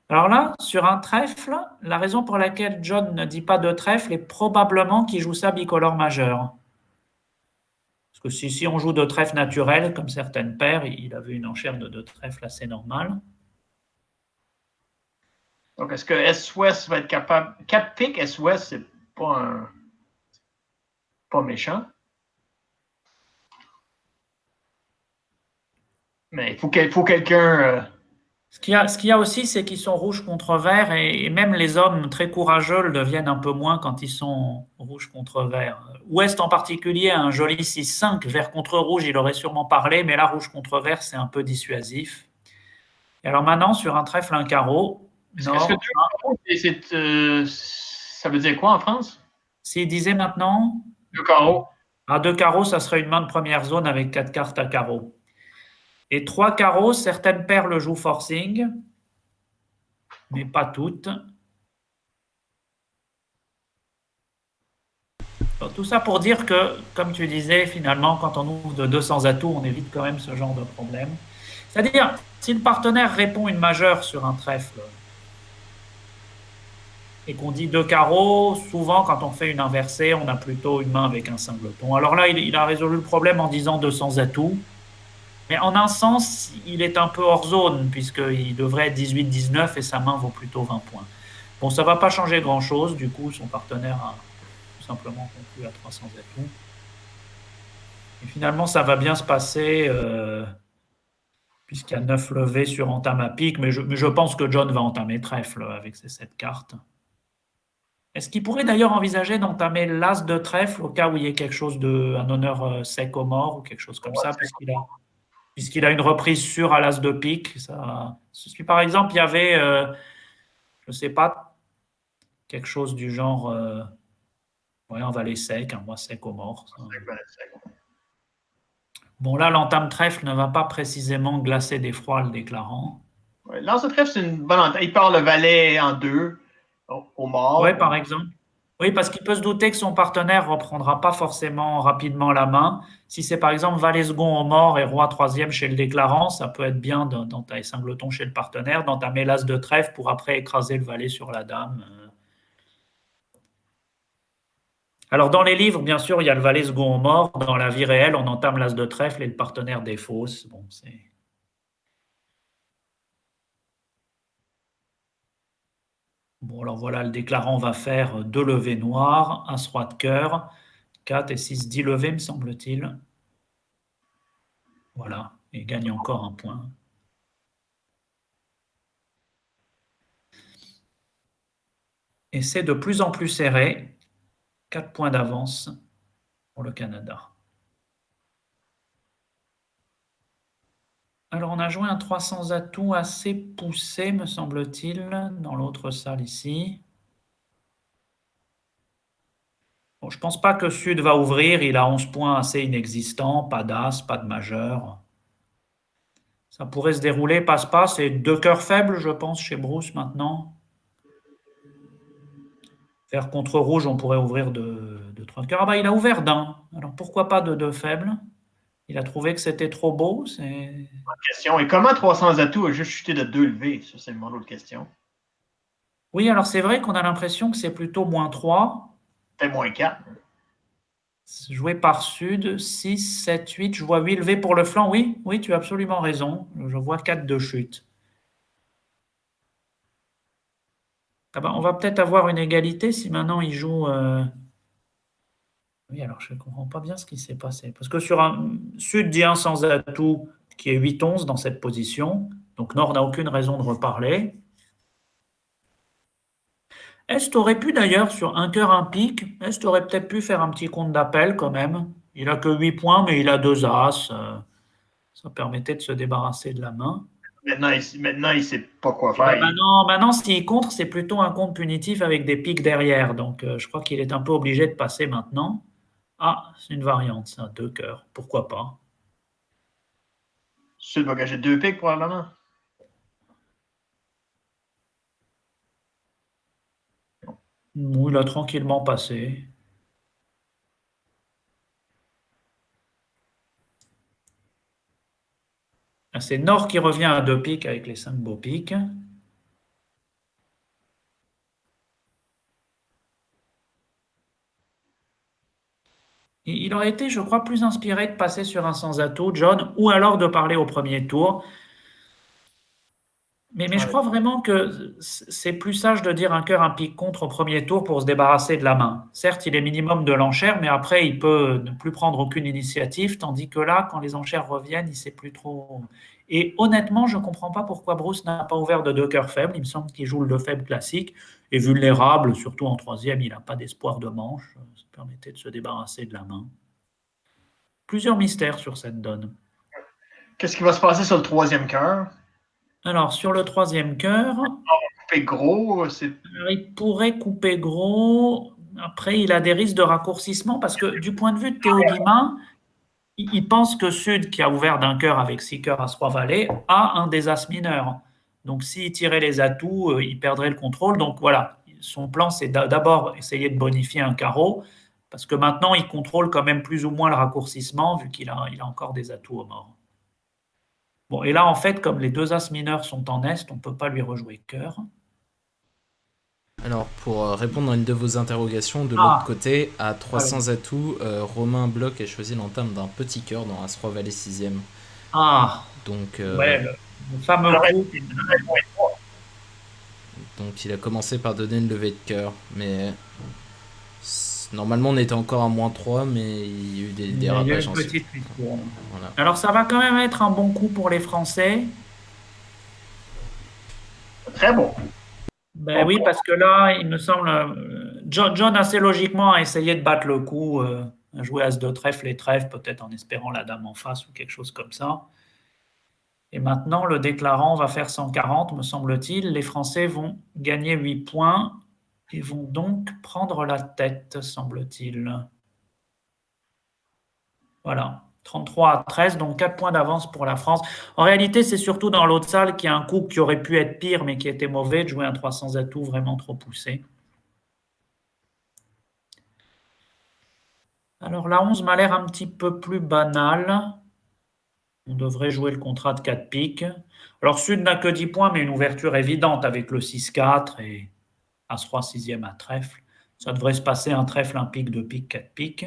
Alors là, sur un trèfle, la raison pour laquelle John ne dit pas de trèfle est probablement qu'il joue ça bicolore majeur. Parce que si on joue de trèfle naturel, comme certaines paires, il avait une enchère de trèfle assez normale. Donc, est-ce que S-Ouest va être capable. 4 pics S-Ouest, c'est pas méchant. Mais il faut quelqu'un. Ce qu'il y a aussi, c'est qu'ils sont rouges contre vert et même les hommes très courageux le deviennent un peu moins quand ils sont rouges contre vert. Ouest en particulier a un joli 6-5, vert contre rouge, il aurait sûrement parlé, mais là, rouge contre vert, c'est un peu dissuasif. Et alors maintenant, sur un trèfle, un carreau, Est-ce que nord, deux carreaux, ça veut dire quoi en France? s'il disait maintenant, Deux carreaux. à deux carreaux, ça serait une main de première zone avec quatre cartes à carreaux. Et trois carreaux, certaines paires le jouent forcing, mais pas toutes. Donc, tout ça pour dire que, comme tu disais, finalement, quand on ouvre de 200 atouts, on évite quand même ce genre de problème. C'est-à-dire, si le partenaire répond une majeure sur un trèfle et qu'on dit deux carreaux, souvent, quand on fait une inversée, on a plutôt une main avec un singleton. Alors là, il a résolu le problème en disant 200 atouts. Mais en un sens, il est un peu hors zone, puisqu'il devrait être 18-19 et sa main vaut plutôt 20 points. Bon, ça ne va pas changer grand-chose. Du coup, son partenaire a tout simplement conclu à 300 atouts. Et finalement, ça va bien se passer, puisqu'il y a 9 levées sur entame à pique. Mais je pense que John va entamer trèfle avec ces 7 cartes. Est-ce qu'il pourrait d'ailleurs envisager d'entamer l'as de trèfle au cas où il y ait quelque chose un honneur sec au mort ou quelque chose comme ça, puisqu'il a une reprise sûre à l'as de pique. Si par exemple, il y avait, je ne sais pas, quelque chose du genre, ouais, un valet sec, un roi sec au mort. Bon, là, l'entame trèfle ne va pas précisément glacer d'effroi le déclarant. Ouais, lance de trèfle, c'est une bonne entente. Il part le valet en deux au Oui, mort. par exemple. Oui, parce qu'il peut se douter que son partenaire ne reprendra pas forcément rapidement la main. Si c'est par exemple valet second au mort et roi troisième chez le déclarant, ça peut être bien d'entamer singleton chez le partenaire, d'entamer l'as de trèfle pour après écraser le valet sur la dame. Alors dans les livres, bien sûr, il y a le valet second au mort. Dans la vie réelle, on entame l'as de trèfle et le partenaire défausse. Bon, c'est... Bon, alors voilà, le déclarant va faire deux levées noires, as roi de cœur, 4 et 6, 10 levées, me semble-t-il. Voilà, et gagne encore un point. Et c'est de plus en plus serré, 4 points d'avance pour le Canada. Alors on a joué un 300 atouts assez poussé, me semble-t-il, dans l'autre salle ici. Bon, je ne pense pas que Sud va ouvrir, il a 11 points assez inexistants, pas d'as, pas de majeur. Ça pourrait se dérouler passe-passe et deux cœurs faibles, je pense, chez Bruce maintenant. Vert contre rouge, on pourrait ouvrir de 3 cœurs. Ah bah il a ouvert d'un. Alors pourquoi pas de deux faibles? Il a trouvé que c'était trop beau. Question. Et comment 300 atouts a juste chuté de 2 levées? Ça, c'est mon autre question. Oui, alors c'est vrai qu'on a l'impression que c'est plutôt moins 3. Peut-être moins 4. Joué par Sud, 6, 7, 8. Je vois 8 levées pour le flanc. Oui, oui, tu as absolument raison. Je vois 4 de chute. Ah ben, on va peut-être avoir une égalité si maintenant il joue. Oui, alors je ne comprends pas bien ce qui s'est passé. Parce que sur un Sud dit un sans atout qui est 8-11 dans cette position. Donc Nord n'a aucune raison de reparler. Est aurait pu d'ailleurs, sur un cœur, un pique, Est aurait peut-être pu faire un petit compte d'appel quand même. Il n'a que 8 points, mais il a deux as. Ça permettait de se débarrasser de la main. Maintenant, il ne sait pas quoi Et ben faire. maintenant, s'il contre, c'est plutôt un compte punitif avec des piques derrière. Donc je crois qu'il est un peu obligé de passer maintenant. Ah, c'est une variante, ça, deux cœurs. Pourquoi pas? Sud va gager 2 pics probablement. Il a tranquillement passé. C'est Nord qui revient à 2 piques avec les 5 beaux piques. Il aurait été, je crois, plus inspiré de passer sur un sans atout, John, ou alors de parler au premier tour. Mais je crois vraiment que c'est plus sage de dire un cœur, un pique contre au premier tour pour se débarrasser de la main. Certes, il est minimum de l'enchère, mais après, il peut ne plus prendre aucune initiative, tandis que là, quand les enchères reviennent, il ne sait plus trop. Et honnêtement, je ne comprends pas pourquoi Bruce n'a pas ouvert de 2 cœurs faibles. Il me semble qu'il joue le 2 faible classique. Et vulnérable, surtout en troisième, il n'a pas d'espoir de manche. Ça permettait de se débarrasser de la main. Plusieurs mystères sur cette donne. Qu'est-ce qui va se passer sur le troisième cœur? Alors, sur le troisième cœur, Couper gros, il pourrait couper gros. Après, il a des risques de raccourcissement parce que du point de vue de Théo Guimin, il pense que Sud, qui a ouvert d'un cœur avec 6 cœurs à 3 valets, a un des as mineurs. Donc, s'il tirait les atouts, il perdrait le contrôle. Donc, voilà, son plan, c'est d'abord essayer de bonifier un carreau parce que maintenant, il contrôle quand même plus ou moins le raccourcissement vu qu'il a encore des atouts au mort. Bon, et là, en fait, comme les 2 as mineurs sont en est, on ne peut pas lui rejouer cœur. Alors, pour répondre à une de vos interrogations, de l'autre côté, à 300 atouts, Romain Bloch a choisi l'entame d'un petit cœur dans As-Roi Valet 6e. Donc, ouais, le fameux coup. Donc, il a commencé par donner une levée de cœur. Mais normalement, on était encore à -3, mais il y a eu des dérapages ensuite. Voilà. Alors, ça va quand même être un bon coup pour les Français. Très bon. Ben oui, parce que là, il me semble, John assez logiquement a essayé de battre le coup, a joué As de trèfle et trèfle, peut-être en espérant la dame en face ou quelque chose comme ça. Et maintenant, le déclarant va faire 140, me semble-t-il. Les Français vont gagner 8 points et vont donc prendre la tête, semble-t-il. Voilà. 33-13, donc 4 points d'avance pour la France. En réalité, c'est surtout dans l'autre salle qu'il y a un coup qui aurait pu être pire, mais qui était mauvais, de jouer un 300 atouts vraiment trop poussé. Alors la 11 m'a l'air un petit peu plus banale. On devrait jouer le contrat de 4 piques. Alors Sud n'a que 10 points, mais une ouverture évidente avec le 6-4 et As-Roi 6e à trèfle. Ça devrait se passer un trèfle, un pique, 2 piques, 4 piques.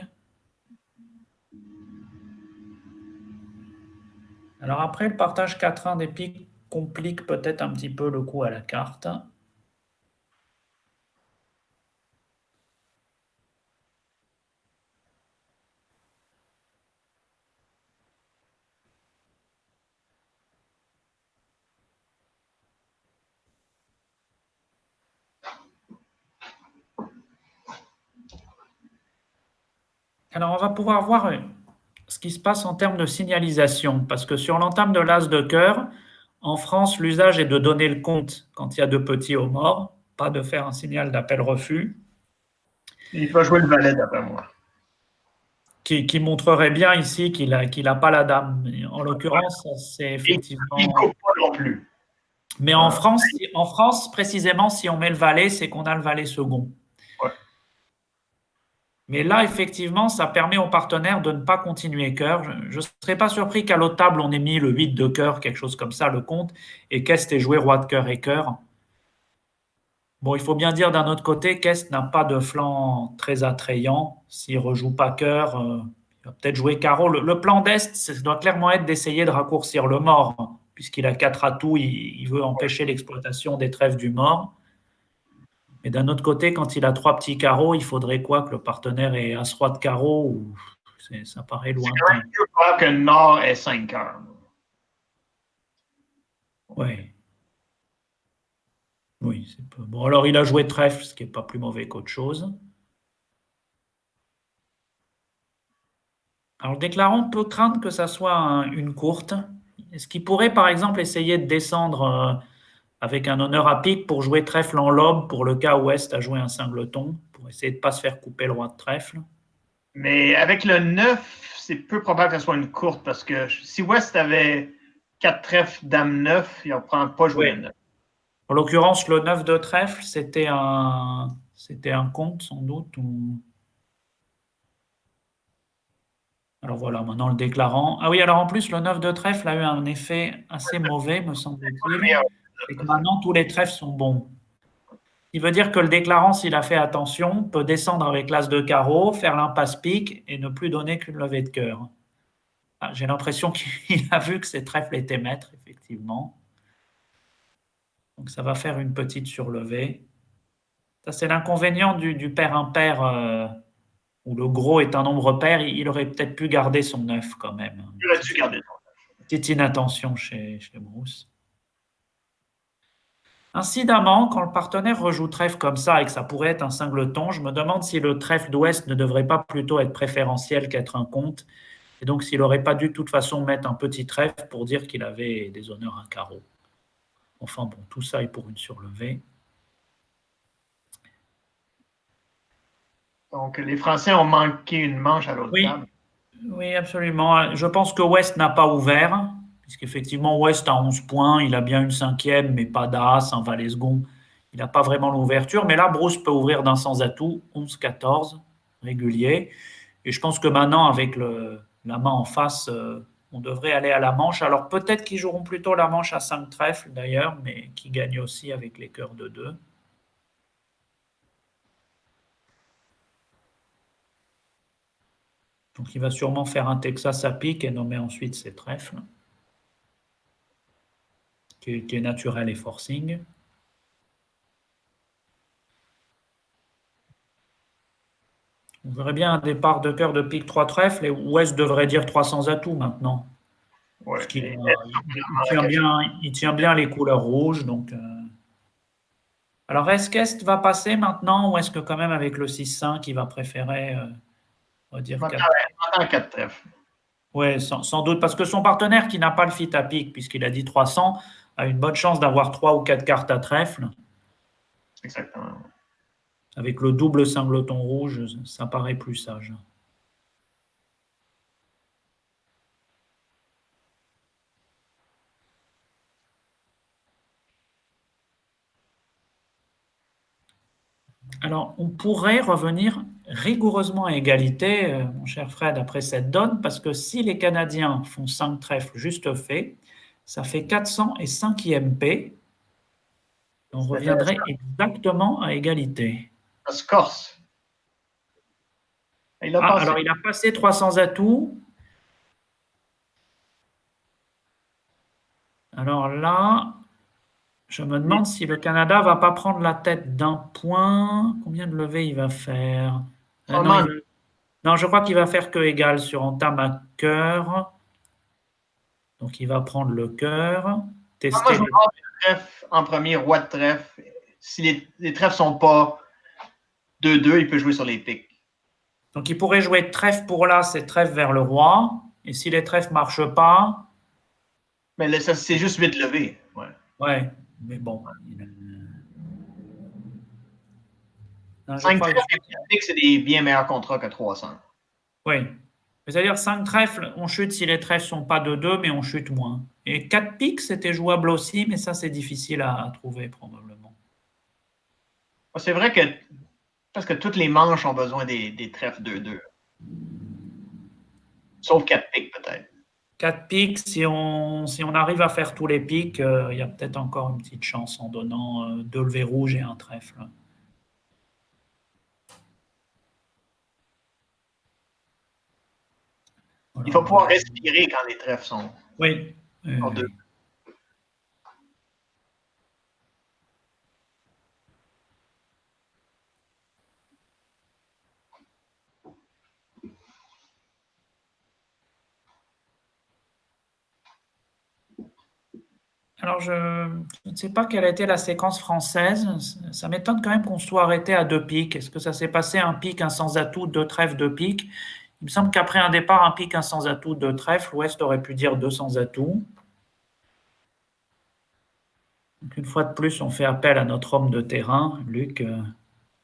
Alors après, le partage 4-1 des piques complique peut-être un petit peu le coup à la carte. Alors on va pouvoir voir ce qui se passe en termes de signalisation, parce que sur l'entame de l'as de cœur, en France, l'usage est de donner le compte quand il y a 2 petits au mort, pas de faire un signal d'appel-refus. Il va jouer le valet, d'après moi. Qui montrerait bien ici qu'il n'a pas la dame. En l'occurrence, c'est effectivement. Il ne coupe pas non plus. Mais en France, précisément, si on met le valet, c'est qu'on a le valet second. Ouais. Mais là, effectivement, ça permet au partenaire de ne pas continuer cœur. Je ne serais pas surpris qu'à l'autre table, on ait mis le 8 de cœur, quelque chose comme ça, le compte, et qu'Est ait joué roi de cœur et cœur. Bon, il faut bien dire d'un autre côté qu'Est n'a pas de flanc très attrayant. S'il ne rejoue pas cœur, il va peut-être jouer carreau. Le plan d'Est, ça doit clairement être d'essayer de raccourcir le mort, puisqu'il a 4 atouts, il veut empêcher l'exploitation des trèfles du mort. Mais d'un autre côté, quand il a 3 petits carreaux, il faudrait quoi que le partenaire ait As-Roi de carreau ou ça paraît lointain. C'est quand même mieux croire que Nord ait 5 cœurs. Oui. Oui, c'est peu. Bon, alors il a joué trèfle, ce qui n'est pas plus mauvais qu'autre chose. Alors le déclarant peut craindre que ça soit une courte. Est-ce qu'il pourrait, par exemple, essayer de descendre avec un honneur à pique pour jouer trèfle en lobe pour le cas où Est a joué un singleton, pour essayer de ne pas se faire couper le roi de trèfle? Mais avec le 9, c'est peu probable que ce soit une courte parce que si West avait 4 trèfles, dame 9, il ne prend pas jouer le 9. En l'occurrence, le 9 de trèfle, c'était un compte sans doute. Alors Alors voilà, maintenant le déclarant. Ah oui, alors en plus, le 9 de trèfle a eu un effet assez mauvais, me semble-t-il. C'est que maintenant, tous les trèfles sont bons. Il veut dire que le déclarant, s'il a fait attention, peut descendre avec l'as de carreau, faire l'impasse pique et ne plus donner qu'une levée de cœur. Ah, j'ai l'impression qu'il a vu que ses trèfles étaient maîtres, effectivement. Donc ça va faire une petite surlevée. Ça, c'est l'inconvénient du pair impair, où le gros est un nombre pair. Il aurait peut-être pu garder son 9 quand même. Il aurait dû garder ça. Petite inattention chez Bruce. Incidemment, quand le partenaire rejoue trèfle comme ça et que ça pourrait être un singleton, je me demande si le trèfle d'ouest ne devrait pas plutôt être préférentiel qu'être un compte. Et donc s'il n'aurait pas dû de toute façon mettre un petit trèfle pour dire qu'il avait des honneurs à carreau. Enfin bon, tout ça est pour une surlevée. Donc, les Français ont manqué une manche à l'autre table. Oui, absolument. Je pense que West n'a pas ouvert, puisqu'effectivement, West a 11 points, il a bien une cinquième, mais pas d'as, un valet second. Il n'a pas vraiment l'ouverture, mais là, Bruce peut ouvrir d'un sans atout, 11-14, régulier. Et je pense que maintenant, avec la main en face, on devrait aller à la manche. Alors peut-être qu'ils joueront plutôt la manche à 5 trèfles, d'ailleurs, mais qui gagnent aussi avec les cœurs de 2. Donc il va sûrement faire un Texas à pique et nommer ensuite ses trèfles, qui est naturel et forcing. On verrait bien un départ de cœur de pique 3 trèfles et West devrait dire 300 atouts maintenant. Ouais. Parce qu'il il tient bien les couleurs rouges. Donc, Alors est-ce qu'Est va passer maintenant ou est-ce que quand même avec le 6-5 il va préférer on va dire 4 trèfles. Oui, sans doute, parce que son partenaire qui n'a pas le fit à pique, puisqu'il a dit 300, a une bonne chance d'avoir 3 ou 4 cartes à trèfle. Exactement. Avec le double singleton rouge, ça paraît plus sage. Alors, on pourrait revenir rigoureusement à égalité, mon cher Fred, après cette donne, parce que si les Canadiens font 5 trèfles juste fait, ça fait 400 et 5 IMP. On reviendrait exactement à égalité. Ça se corse. Alors, il a passé 300 atouts. Alors là, je me demande si le Canada ne va pas prendre la tête d'un point. Combien de levées il va faire non, je crois qu'il va faire que égal sur entame à cœur. Donc, il va prendre le cœur. Tester moi, je vais prendre le trèfle en premier, roi de trèfle. Si les trèfles ne sont pas 2-2, il peut jouer sur les piques. Donc, il pourrait jouer trèfle pour là, c'est trèfle vers le roi. Et si les trèfles ne marchent pas... Mais là, c'est juste 8 levées. Ouais, mais bon. 5 trèfles et piques, c'est des bien meilleurs contrats que 300. Oui. C'est-à-dire 5 trèfles, on chute si les trèfles ne sont pas de 2, mais on chute moins. Et 4 piques, c'était jouable aussi, mais ça, c'est difficile à trouver probablement. C'est vrai que parce que toutes les manches ont besoin des trèfles 2-2. Sauf 4 piques, peut-être. 4 piques, si on arrive à faire tous les piques, il y a peut-être encore une petite chance en donnant 2 levées rouges et un trèfle. Voilà. Il faut pouvoir respirer quand les trèfles sont en 2. Alors, je ne sais pas quelle a été la séquence française. Ça m'étonne quand même qu'on soit arrêté à 2 piques. Est-ce que ça s'est passé un pique, un sans atout, 2 trèfles, 2 piques? Il me semble qu'après un départ, un pique, un sans atout, 2 trèfles, l'Ouest aurait pu dire 2 sans atout. Donc, une fois de plus, on fait appel à notre homme de terrain, Luc,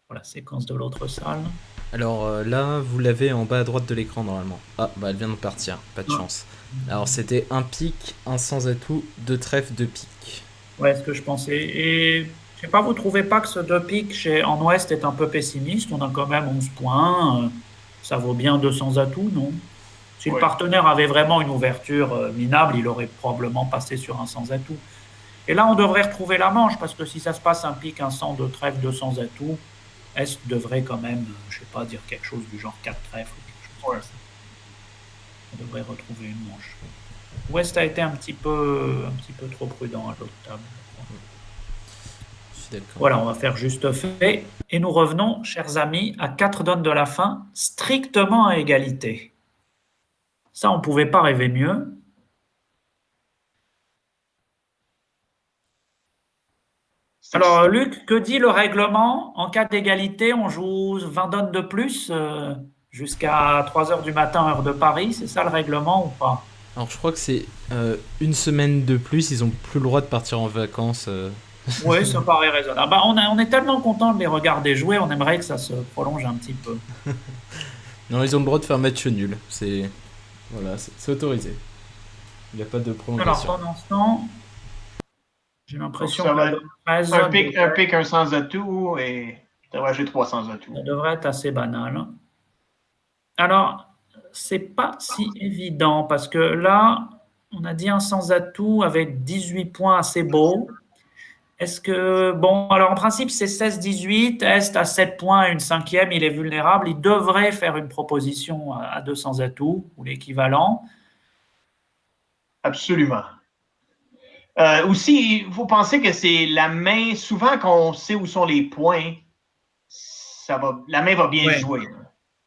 pour la séquence de l'autre salle. Alors là, vous l'avez en bas à droite de l'écran normalement. Ah, bah elle vient de partir, pas de chance. Alors c'était un pique, un sans atout, 2 trèfles, 2 piques. Ouais, ce que je pensais. Et je sais pas, vous trouvez pas que ce 2 piques en Ouest est un peu pessimiste? On a quand même 11 points. Ça vaut bien 200 atouts, non? Si le Oui. partenaire avait vraiment une ouverture minable, il aurait probablement passé sur un sans atout. Et là, on devrait retrouver la manche, parce que si ça se passe un pic, un sans de trèfle, deux sans atout, Est devrait quand même, je ne sais pas, dire quelque chose du genre 4 trèfles ou quelque chose Ouais. comme ça. On devrait retrouver une manche. Ouest a été un petit peu trop prudent à l'autre table. Je suis d'accord. Voilà, on va faire juste fait. Et nous revenons, chers amis, à 4 donnes de la fin, strictement à égalité. Ça, on ne pouvait pas rêver mieux. Alors, Luc, que dit le règlement? En cas d'égalité, on joue 20 donnes de plus jusqu'à 3 heures du matin, heure de Paris. C'est ça le règlement ou pas? Alors je crois que c'est une semaine de plus, ils ont plus le droit de partir en vacances. Oui, ça paraît raisonnable. Bah, on est tellement content de les regarder jouer, on aimerait que ça se prolonge un petit peu. Non, ils ont le droit de faire match nul. Voilà, c'est autorisé. Il n'y a pas de Alors, prolongation. pendant ce temps, j'ai l'impression Donc, que ça la va donne 13 un pic, un sans atout et tu devrais jouer 3 sans atout. ça devrait être assez banal. Alors, c'est pas si évident parce que là, on a dit un sans atout avec 18 points assez beau. Est-ce que, bon, alors en principe, c'est 16-18. Est à 7 points, une cinquième, il est vulnérable. Il devrait faire une proposition à 200 atouts ou l'équivalent. Absolument. Aussi, il faut penser que c'est la main, souvent qu'on sait où sont les points, la main va bien Ouais. jouer.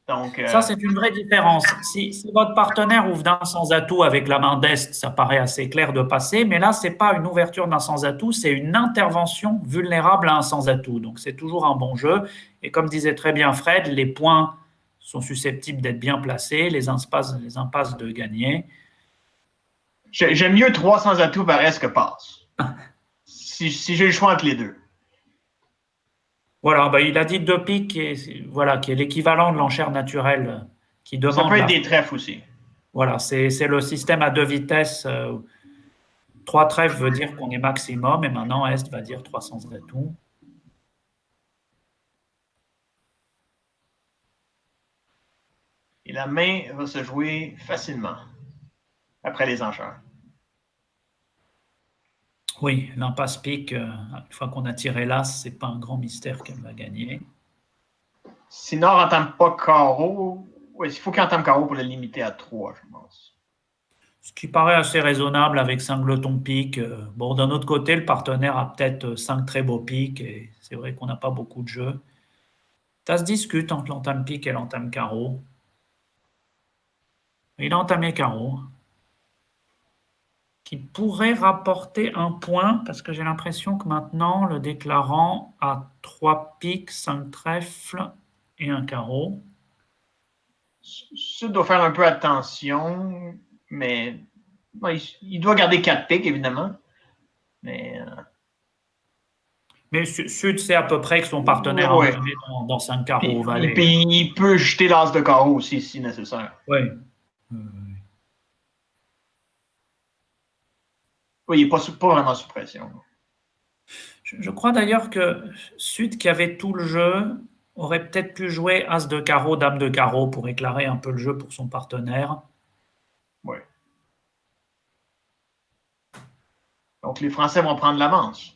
Donc, Ça, c'est une vraie différence. Si votre partenaire ouvre d'un sans atout avec la main d'Est, ça paraît assez clair de passer, mais là, ce n'est pas une ouverture d'un sans atout, c'est une intervention vulnérable à un sans atout. Donc, c'est toujours un bon jeu. Et comme disait très bien Fred, les points sont susceptibles d'être bien placés, les impasses de gagner. j'aime mieux 3 sans atout par S que passe. Si j'ai le choix entre les deux. Voilà, il a dit deux piques, qui est l'équivalent de l'enchère naturelle qui demande. Ça peut être des trèfles aussi. Voilà, c'est le système à deux vitesses. 3 trèfles veut dire qu'on est maximum, et maintenant Est va dire 300 atouts. Et la main va se jouer facilement après les enchères. Oui, l'impasse pique, une fois qu'on a tiré l'As, c'est pas un grand mystère qu'elle va gagner. Si Nord n'entame pas carreau, il faut qu'il entame carreau pour le limiter à 3, je pense. Ce qui paraît assez raisonnable avec Singleton pique. Bon, d'un autre côté, le partenaire a peut-être 5 très beaux piques, et c'est vrai qu'on n'a pas beaucoup de jeux. Ça se discute entre l'entame pique et l'entame carreau. Il a entamé carreau, qui pourrait rapporter un point, parce que j'ai l'impression que maintenant, le déclarant a 3 piques, 5 trèfles et un carreau. Sud doit faire un peu attention, mais il doit garder 4 piques, évidemment. Mais Sud sait à peu près que son partenaire a entamé dans 5 carreaux au valet. Il peut jeter l'as de carreau aussi, si nécessaire. Oui. Oui, il n'est pas vraiment sous pression. Je crois d'ailleurs que Sud, qui avait tout le jeu, aurait peut-être pu jouer As de carreau, Dame de carreau pour éclairer un peu le jeu pour son partenaire. Oui. Donc, les Français vont prendre l'avance.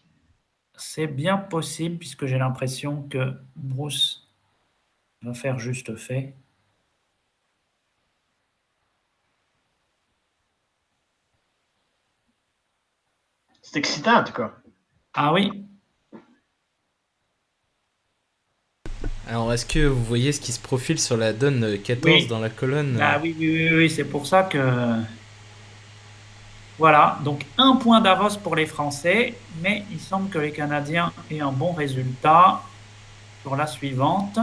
C'est bien possible, puisque j'ai l'impression que Bruce va faire juste fait. C'est excitant, en tout cas. Ah oui. Alors, est-ce que vous voyez ce qui se profile sur la donne 14 dans la colonne? Ah oui, c'est pour ça que... Voilà, donc un point d'avance pour les Français, mais il semble que les Canadiens aient un bon résultat sur la suivante.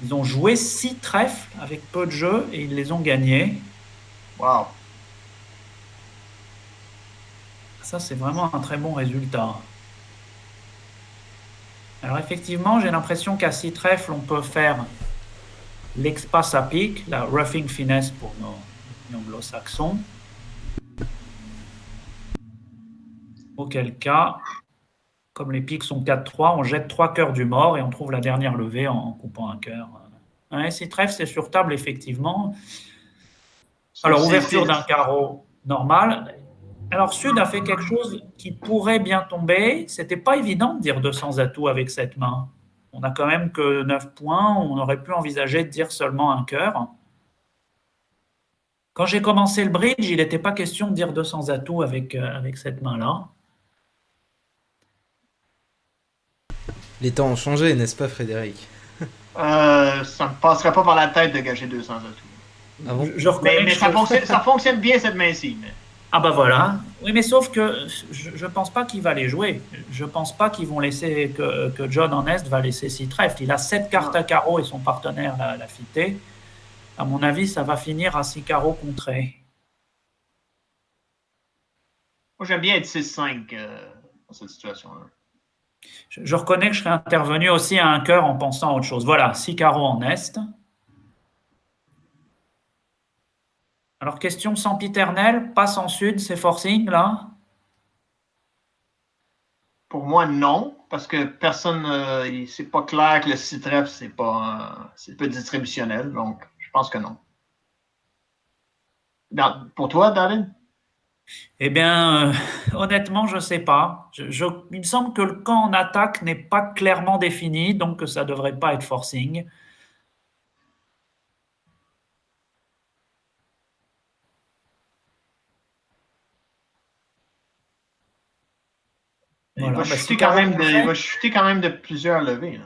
Ils ont joué 6 trèfles avec peu de jeu et ils les ont gagnés. Wow. Ça, c'est vraiment un très bon résultat. Alors effectivement, j'ai l'impression qu'à 6 trèfles, on peut faire l'expasse à pique, la roughing finesse pour nos anglo-saxons. Auquel cas, comme les piques sont 4-3, on jette 3 cœurs du mort et on trouve la dernière levée en coupant un cœur. Un 6 trèfles, c'est sur table, effectivement. Alors, ouverture d'un carreau normal. Alors, Sud a fait quelque chose qui pourrait bien tomber. C'était pas évident de dire 200 atouts avec cette main. On n'a quand même que 9 points. On aurait pu envisager de dire seulement un cœur. Quand j'ai commencé le bridge, il n'était pas question de dire 200 atouts avec cette main-là. Les temps ont changé, n'est-ce pas, Frédéric? Ça ne me passerait pas par la tête de gager 200 atouts. Ah bon? Je reconnais Mais ça fonctionne bien cette main-ci. Mais... Ah bah voilà. Oui, mais sauf que je pense pas qu'il va les jouer. Je pense pas qu'ils vont laisser que John en Est va laisser 6 trèfles. Il a 7 cartes à carreau et son partenaire l'a fité. À mon avis, ça va finir à 6 carreaux contrés. Moi, j'aime bien être 6-5 dans cette situation-là. Je reconnais que je serais intervenu aussi à un cœur en pensant à autre chose. Voilà, 6 carreaux en Est. Alors, question sempiternelle, pas sans Sud, c'est forcing, là? Pour moi, non, parce que personne, c'est pas clair que le 6 trèfle, c'est pas distributionnel, donc je pense que non. Pour toi, David? Eh bien, honnêtement, je ne sais pas. Il me semble que le camp en attaque n'est pas clairement défini, donc que ça ne devrait pas être forcing. Il va chuter quand même de plusieurs levées. Là.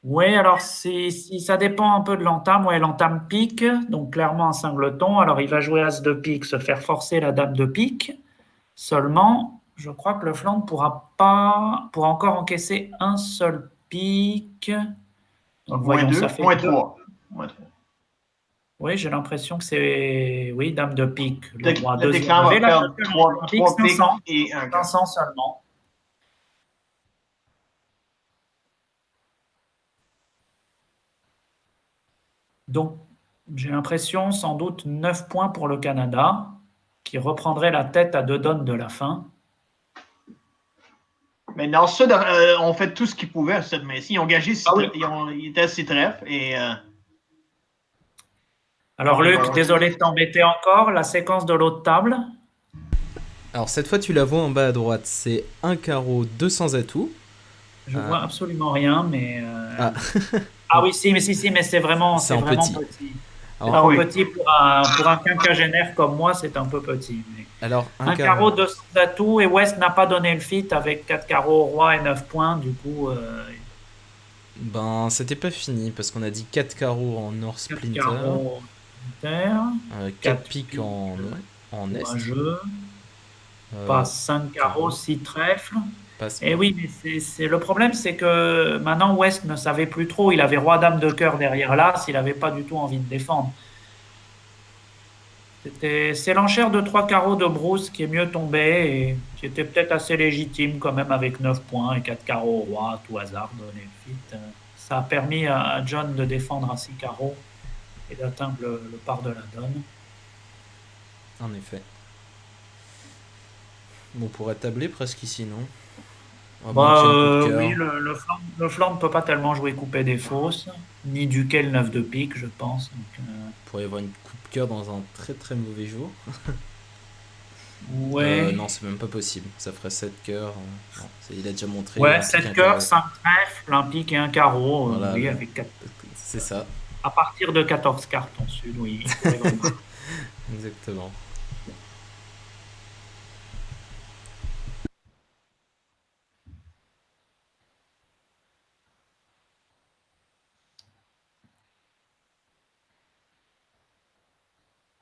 Oui, alors si ça dépend un peu de l'entame. Ouais, l'entame pique, donc clairement un singleton. Alors il va jouer As de pique, se faire forcer la dame de pique. Seulement, je crois que le flanc ne pourra encore encaisser un seul pique. Donc voyons, ça fait moins 3. Oui, j'ai l'impression que c'est dame de pique. Le déclin va perdre 3 piques 500, et 1 500 seulement. Donc, j'ai l'impression, sans doute, 9 points pour le Canada, qui reprendrait la tête à 2 donnes de la fin. Mais dans ce on fait tout ce qu'ils pouvaient cette main-ci. Ils ont gagé, ils étaient 6 trèfles. Alors, Luc, désolé de t'embêter encore. La séquence de l'autre table. Alors, cette fois, tu la vois en bas à droite. C'est un carreau, 200 atouts. Je vois absolument rien, mais... Ah oui, mais c'est vraiment petit. Alors, petit pour un quinquagénaire comme moi, c'est un peu petit. Mais... Alors, un carreau de 200 atouts, et West n'a pas donné le fit avec 4 carreaux au roi et 9 points, du coup... Ben, c'était pas fini, parce qu'on a dit 4 carreaux en Nord Splinter, 4 piques en Est. Pas 5 carreaux, 6 trèfles. Et oui, mais le problème, c'est que maintenant, West ne savait plus trop. Il avait roi-dame de cœur derrière l'as, il n'avait pas du tout envie de défendre. C'est l'enchère de 3 carreaux de Bruce qui est mieux tombé et qui était peut-être assez légitime quand même avec 9 points et 4 carreaux au roi, à tout hasard, donné le fit. Ça a permis à John de défendre à 6 carreaux et d'atteindre le par de la donne. En effet. On pourrait tabler presque ici, non? Oui, le flanc ne peut pas tellement jouer coupé des fausses, ni duquel 9 de pique, je pense. Donc, on pourrait y avoir une coupe cœur dans un très très mauvais jour. Ouais. Non, c'est même pas possible. Ça ferait 7 cœurs. Il a déjà montré. Ouais, 7 cœurs, 5 trèfles, un pique et un carreau. Voilà, oui, avec 4. C'est ça. À partir de 14 cartes en sud, oui. Exactement.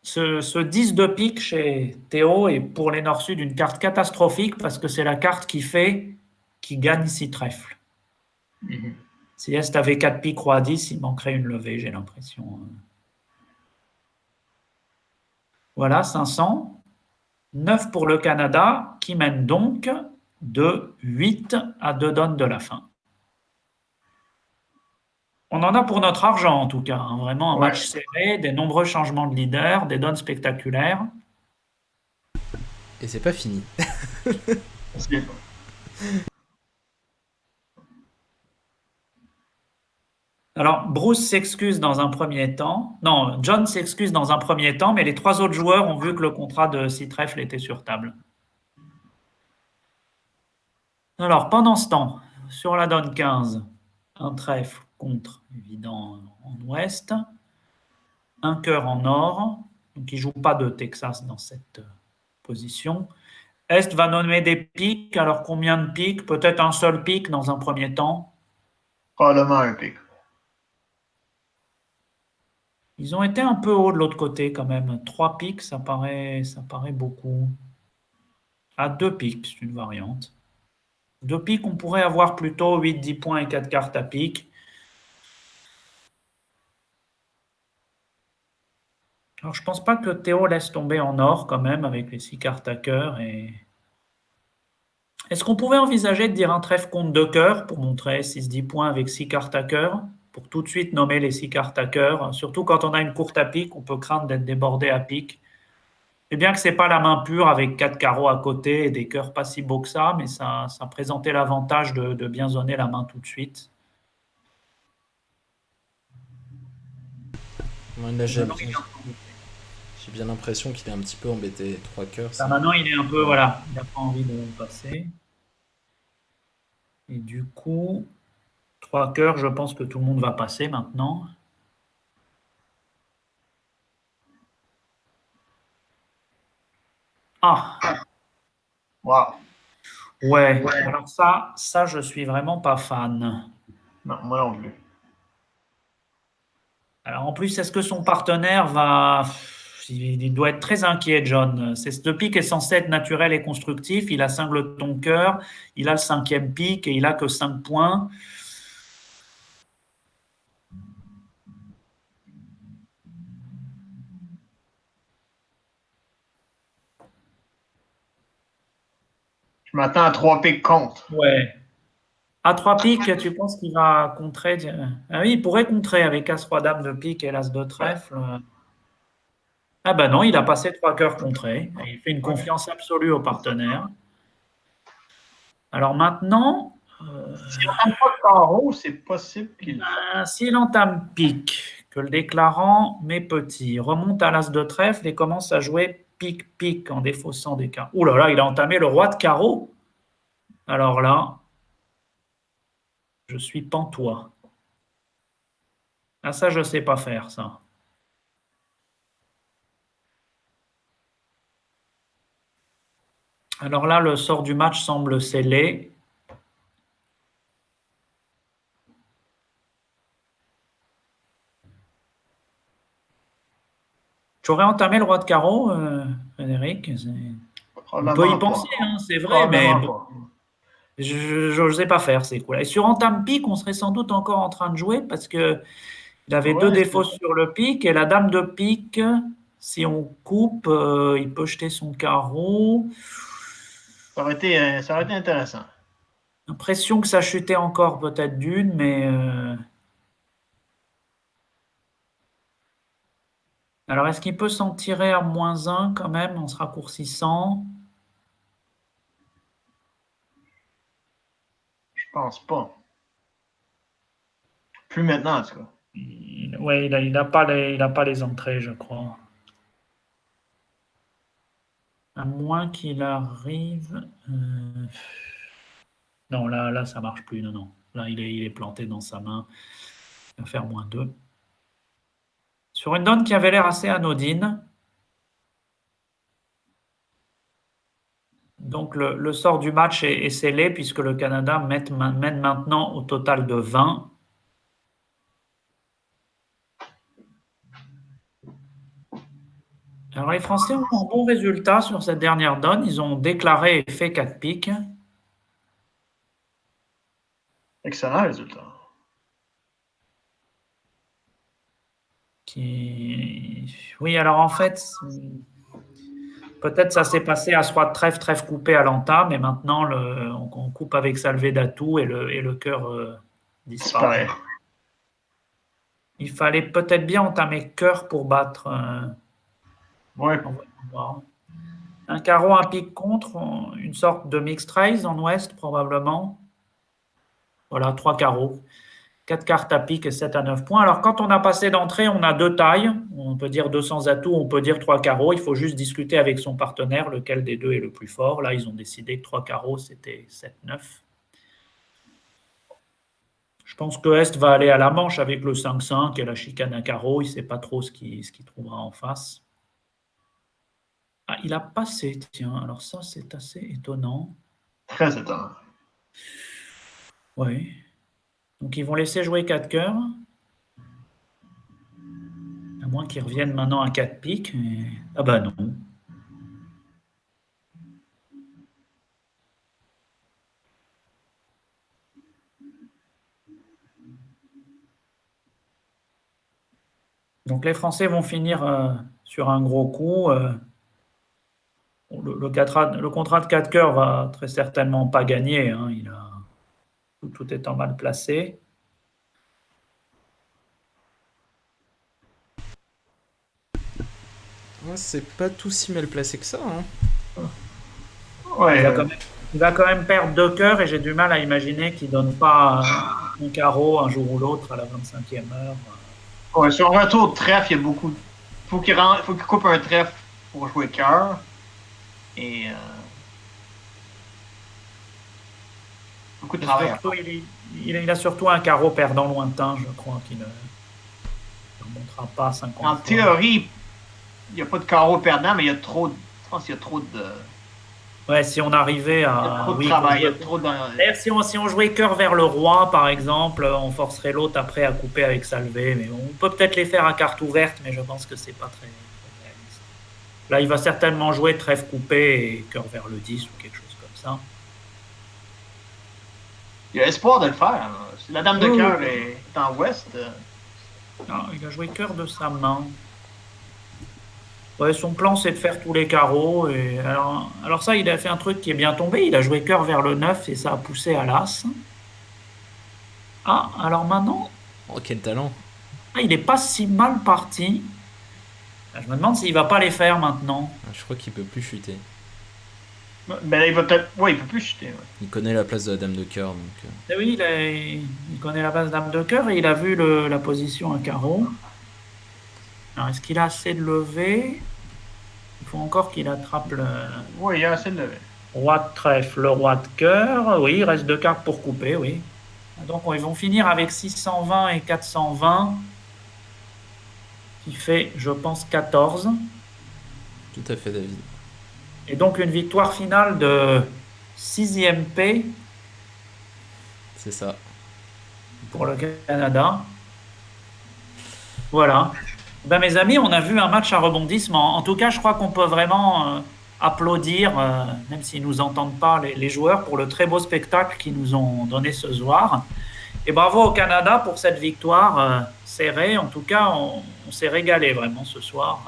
Ce 10 de pique chez Théo est pour les Nord-Sud une carte catastrophique parce que c'est la carte qui gagne 6 trèfles. Si Est avait 4 piques, roi 10, il manquerait une levée, j'ai l'impression. Voilà, 500. 9 pour le Canada, qui mène donc de 8 à 2 donnes de la fin. On en a pour notre argent, en tout cas. Hein. Vraiment un match serré, des nombreux changements de leader, des donnes spectaculaires. Et c'est pas fini. Alors, Bruce s'excuse dans un premier temps. Non, John s'excuse dans un premier temps, mais les 3 autres joueurs ont vu que le contrat de 6 trèfles était sur table. Alors, pendant ce temps, sur la donne 15, un trèfle contre, évident, en ouest, un cœur en or, donc il ne joue pas de Texas dans cette position. Est va nommer des pics, alors combien de pics? Peut-être un seul pic dans un premier temps. Probablement un pic. Ils ont été un peu hauts de l'autre côté quand même. 3 pics, ça paraît beaucoup. À 2 pics, c'est une variante. 2 pics, on pourrait avoir plutôt 8, 10 points et 4 cartes à pic. Alors, je pense pas que Théo laisse tomber en or quand même avec les 6 cartes à cœur. Est-ce qu'on pouvait envisager de dire un trèfle contre 2 cœurs pour montrer 6-10 points avec 6 cartes à cœur, pour tout de suite nommer les 6 cartes à cœur? Surtout quand on a une courte à pic, on peut craindre d'être débordé à pic. Et bien que c'est pas la main pure avec 4 carreaux à côté et des cœurs pas si beaux que ça, mais ça présentait l'avantage de bien zoner la main tout de suite. Là, j'ai bien l'impression qu'il est un petit peu embêté. 3 cœurs. Maintenant, il est un peu, voilà, il n'a pas envie de passer. Et du coup, 3 cœurs, je pense que tout le monde va passer maintenant. Ah, Wow. ouais. Alors ça, je suis vraiment pas fan. Non, moi non plus. Alors en plus, est-ce que son partenaire va... Il doit être très inquiet, John. Ce pic est censé être naturel et constructif. Il a singleton cœur, il a le 5e pic et il a que 5 points. Je m'attends à 3 pics contre. Ouais. À 3 piques, tu penses qu'il va contrer? Ah oui, il pourrait contrer avec As-Roi Dame de pique et l'As de trèfle. Ah ben non, il a passé 3 cœurs contrés. Il fait une confiance absolue au partenaire. Alors maintenant, Si on n'entame pas de carreau, c'est possible qu'il. s'il entame pique, que le déclarant met petit, remonte à l'As de trèfle et commence à jouer pique-pique en défaussant des cartes. Ouh là là, il a entamé le roi de carreau. Alors là, je suis pantois. Ah ça, je ne sais pas faire, ça. Alors là, le sort du match semble scellé. Tu aurais entamé le roi de carreau, Frédéric? On peut y penser, hein, c'est vrai, mais je n'osais pas faire ces coups-là. Et sur entame pique, on serait sans doute encore en train de jouer parce que il avait 2 défauts sur le pique et la dame de pique, si on coupe, il peut jeter son carreau. Ça aurait été intéressant. L'impression que ça chutait encore peut-être d'une, mais... Alors, est-ce qu'il peut s'en tirer à -1 quand même en se raccourcissant? Je pense pas. Plus maintenant, en tout cas. Oui, il n'a pas les entrées, je crois. À moins qu'il arrive... Non, là, ça marche plus. Non. Là, il est planté dans sa main. Il va faire -2. Sur une donne qui avait l'air assez anodine. Donc, le sort du match est scellé puisque le Canada mène maintenant au total de 20. Alors, les Français ont un bon résultat sur cette dernière donne. Ils ont déclaré et fait 4 piques. Excellent résultat. Oui, alors en fait, peut-être ça s'est passé à soit trèfle coupé à l'entame, et maintenant on coupe avec sa levée d'atout et le cœur disparaît. Il fallait peut-être bien entamer cœur pour battre. Ouais. Un carreau, un pique contre, une sorte de mixed raise en ouest probablement. Voilà, 3 carreaux. 4 cartes à pique et 7 à 9 points. Alors, quand on a passé d'entrée, on a 2 tailles. On peut dire 200 atouts, on peut dire 3 carreaux. Il faut juste discuter avec son partenaire, lequel des deux est le plus fort. Là, ils ont décidé que 3 carreaux, c'était 7-9. Je pense que Est va aller à la manche avec le 5-5 et la chicane à carreau. Il ne sait pas trop ce qu'il trouvera en face. Ah, il a passé, tiens. Alors ça, c'est assez étonnant. Très étonnant. Oui. Donc, ils vont laisser jouer 4 cœurs. À moins qu'ils reviennent maintenant à 4 piques. Mais... Ah bah non. Donc les Français vont finir sur un gros coup. Le contrat de 4 cœurs va très certainement pas gagner. Hein. Tout étant mal placé. Ouais, c'est pas tout si mal placé que ça. Hein. Ouais, Il va quand même perdre 2 cœurs et j'ai du mal à imaginer qu'il donne pas un carreau un jour ou l'autre à la 25e heure. ouais, sur un retour de trèfle, il y a beaucoup. Faut qu'il coupe un trèfle pour jouer cœur. Et beaucoup de travail. Surtout, il a surtout un carreau perdant lointain, je crois, qu'il ne remontera pas 50 En fois. théorie, il n'y a pas de carreau perdant, mais il y a trop de. Je pense qu'il y a trop de. Ouais, si on arrivait Il y a à. trop de Oui, travail. Il y a trop de. d'ailleurs, si on jouait cœur vers le roi, par exemple, on forcerait l'autre après à couper avec sa levée. Mais on peut peut-être les faire à carte ouverte, mais je pense que c'est pas très réaliste. Là, il va certainement jouer trèfle coupé et cœur vers le 10 ou quelque chose comme ça. Il y a espoir de le faire. Là. Si la dame de cœur est en ouest. Non, il a joué cœur de sa main. Ouais, son plan, c'est de faire tous les carreaux. Et alors ça, il a fait un truc qui est bien tombé. Il a joué cœur vers le 9 et ça a poussé à l'as. Ah, alors maintenant, Oh, quel talent! il n'est pas si mal parti. Je me demande s'il va pas les faire maintenant. Je crois qu'il peut plus chuter. Mais là, il va peut-être. Ouais, il peut plus chuter. Ouais. Il connaît la place de la dame de cœur, donc. Et oui, il connaît la base dame de cœur et il a vu la position à carreau. Alors, est-ce qu'il a assez de lever? Il faut encore qu'il attrape le Oui, il y a assez de lever. roi de trèfle, le roi de cœur. Oui, il reste 2 cartes pour couper, oui. Donc, ils vont finir avec 620 et 420, qui fait, je pense, 14. Tout à fait, David. Et donc, une victoire finale de 6e P. C'est ça. Pour le Canada. Voilà. Ben, mes amis, on a vu un match à rebondissement. En tout cas, je crois qu'on peut vraiment applaudir, même s'ils ne nous entendent pas, les joueurs, pour le très beau spectacle qu'ils nous ont donné ce soir. Et bravo au Canada pour cette victoire serrée. En tout cas, on s'est régalé vraiment ce soir.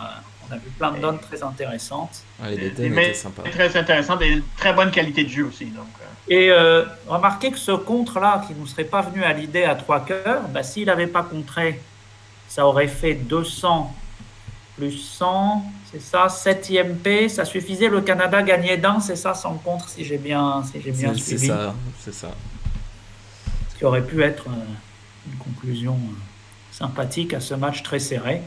On a vu plein de donnes très intéressantes. Ouais, les thèmes étaient sympas. Très intéressant et très bonne qualité de jeu aussi. Donc, Et remarquez que ce contre-là, qui ne nous serait pas venu à l'idée à 3 cœurs, s'il n'avait pas contré, ça aurait fait 200 plus 100, c'est ça, 7e P, ça suffisait, le Canada gagnait d'un, c'est ça, sans contre, si j'ai bien suivi. C'est ça. Ce qui aurait pu être une conclusion sympathique à ce match très serré.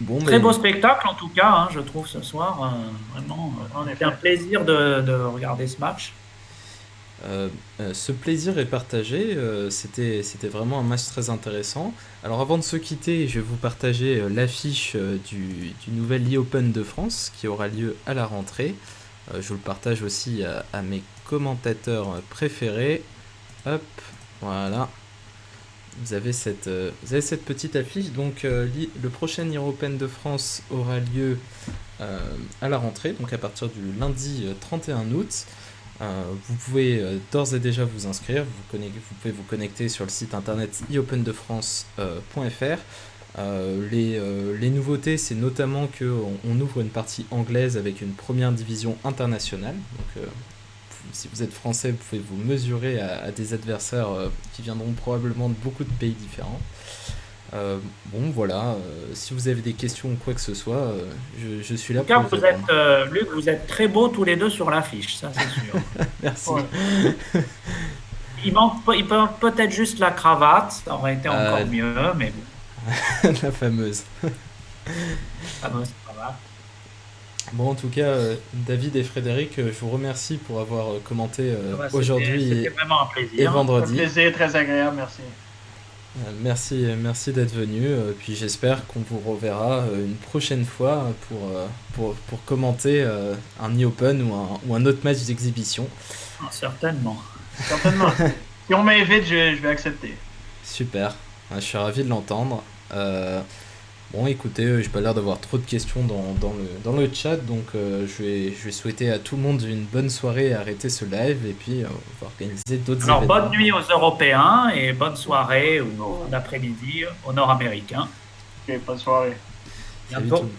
Bon, très beau spectacle en tout cas, je trouve ce soir, vraiment, c'est un plaisir de regarder ce match. Ce plaisir est partagé, c'était vraiment un match très intéressant. Alors avant de se quitter, je vais vous partager l'affiche du nouvel e-Open de France qui aura lieu à la rentrée. Je vous le partage aussi à mes commentateurs préférés. Hop, voilà. Vous avez cette petite affiche. Donc le prochain e-Open de France aura lieu à la rentrée, donc à partir du lundi 31 août. Vous pouvez d'ores et déjà vous inscrire, vous pouvez vous connecter sur le site internet eopendefrance.fr. Les nouveautés, c'est notamment qu'on ouvre une partie anglaise avec une première division internationale. Donc, si vous êtes français, vous pouvez vous mesurer à des adversaires qui viendront probablement de beaucoup de pays différents. Bon, voilà, si vous avez des questions ou quoi que ce soit, je suis là pour vous répondre. Luc, vous êtes très beaux tous les deux sur l'affiche, ça c'est sûr. Merci. Ouais. il peut peut-être juste la cravate, ça aurait été encore mieux, mais bon. La fameuse. Fameuse cravate. Bon, en tout cas, David et Frédéric, je vous remercie pour avoir commenté aujourd'hui C'était vraiment un plaisir. et vendredi. Un plaisir, très agréable, merci. Merci d'être venu. Puis j'espère qu'on vous reverra une prochaine fois pour commenter un e-Open ou un autre match d'exhibition. Certainement. Certainement. Si on m'invite, je vais accepter. Super, je suis ravi de l'entendre. Bon, écoutez, j'ai pas l'air d'avoir trop de questions dans le chat, donc je vais souhaiter à tout le monde une bonne soirée et arrêter ce live, et puis on va organiser d'autres événements. Alors, bonne nuit aux Européens et bonne soirée ou d'après-midi aux Nord-Américains. Ok, bonne soirée. Salut Bientôt. tout le monde.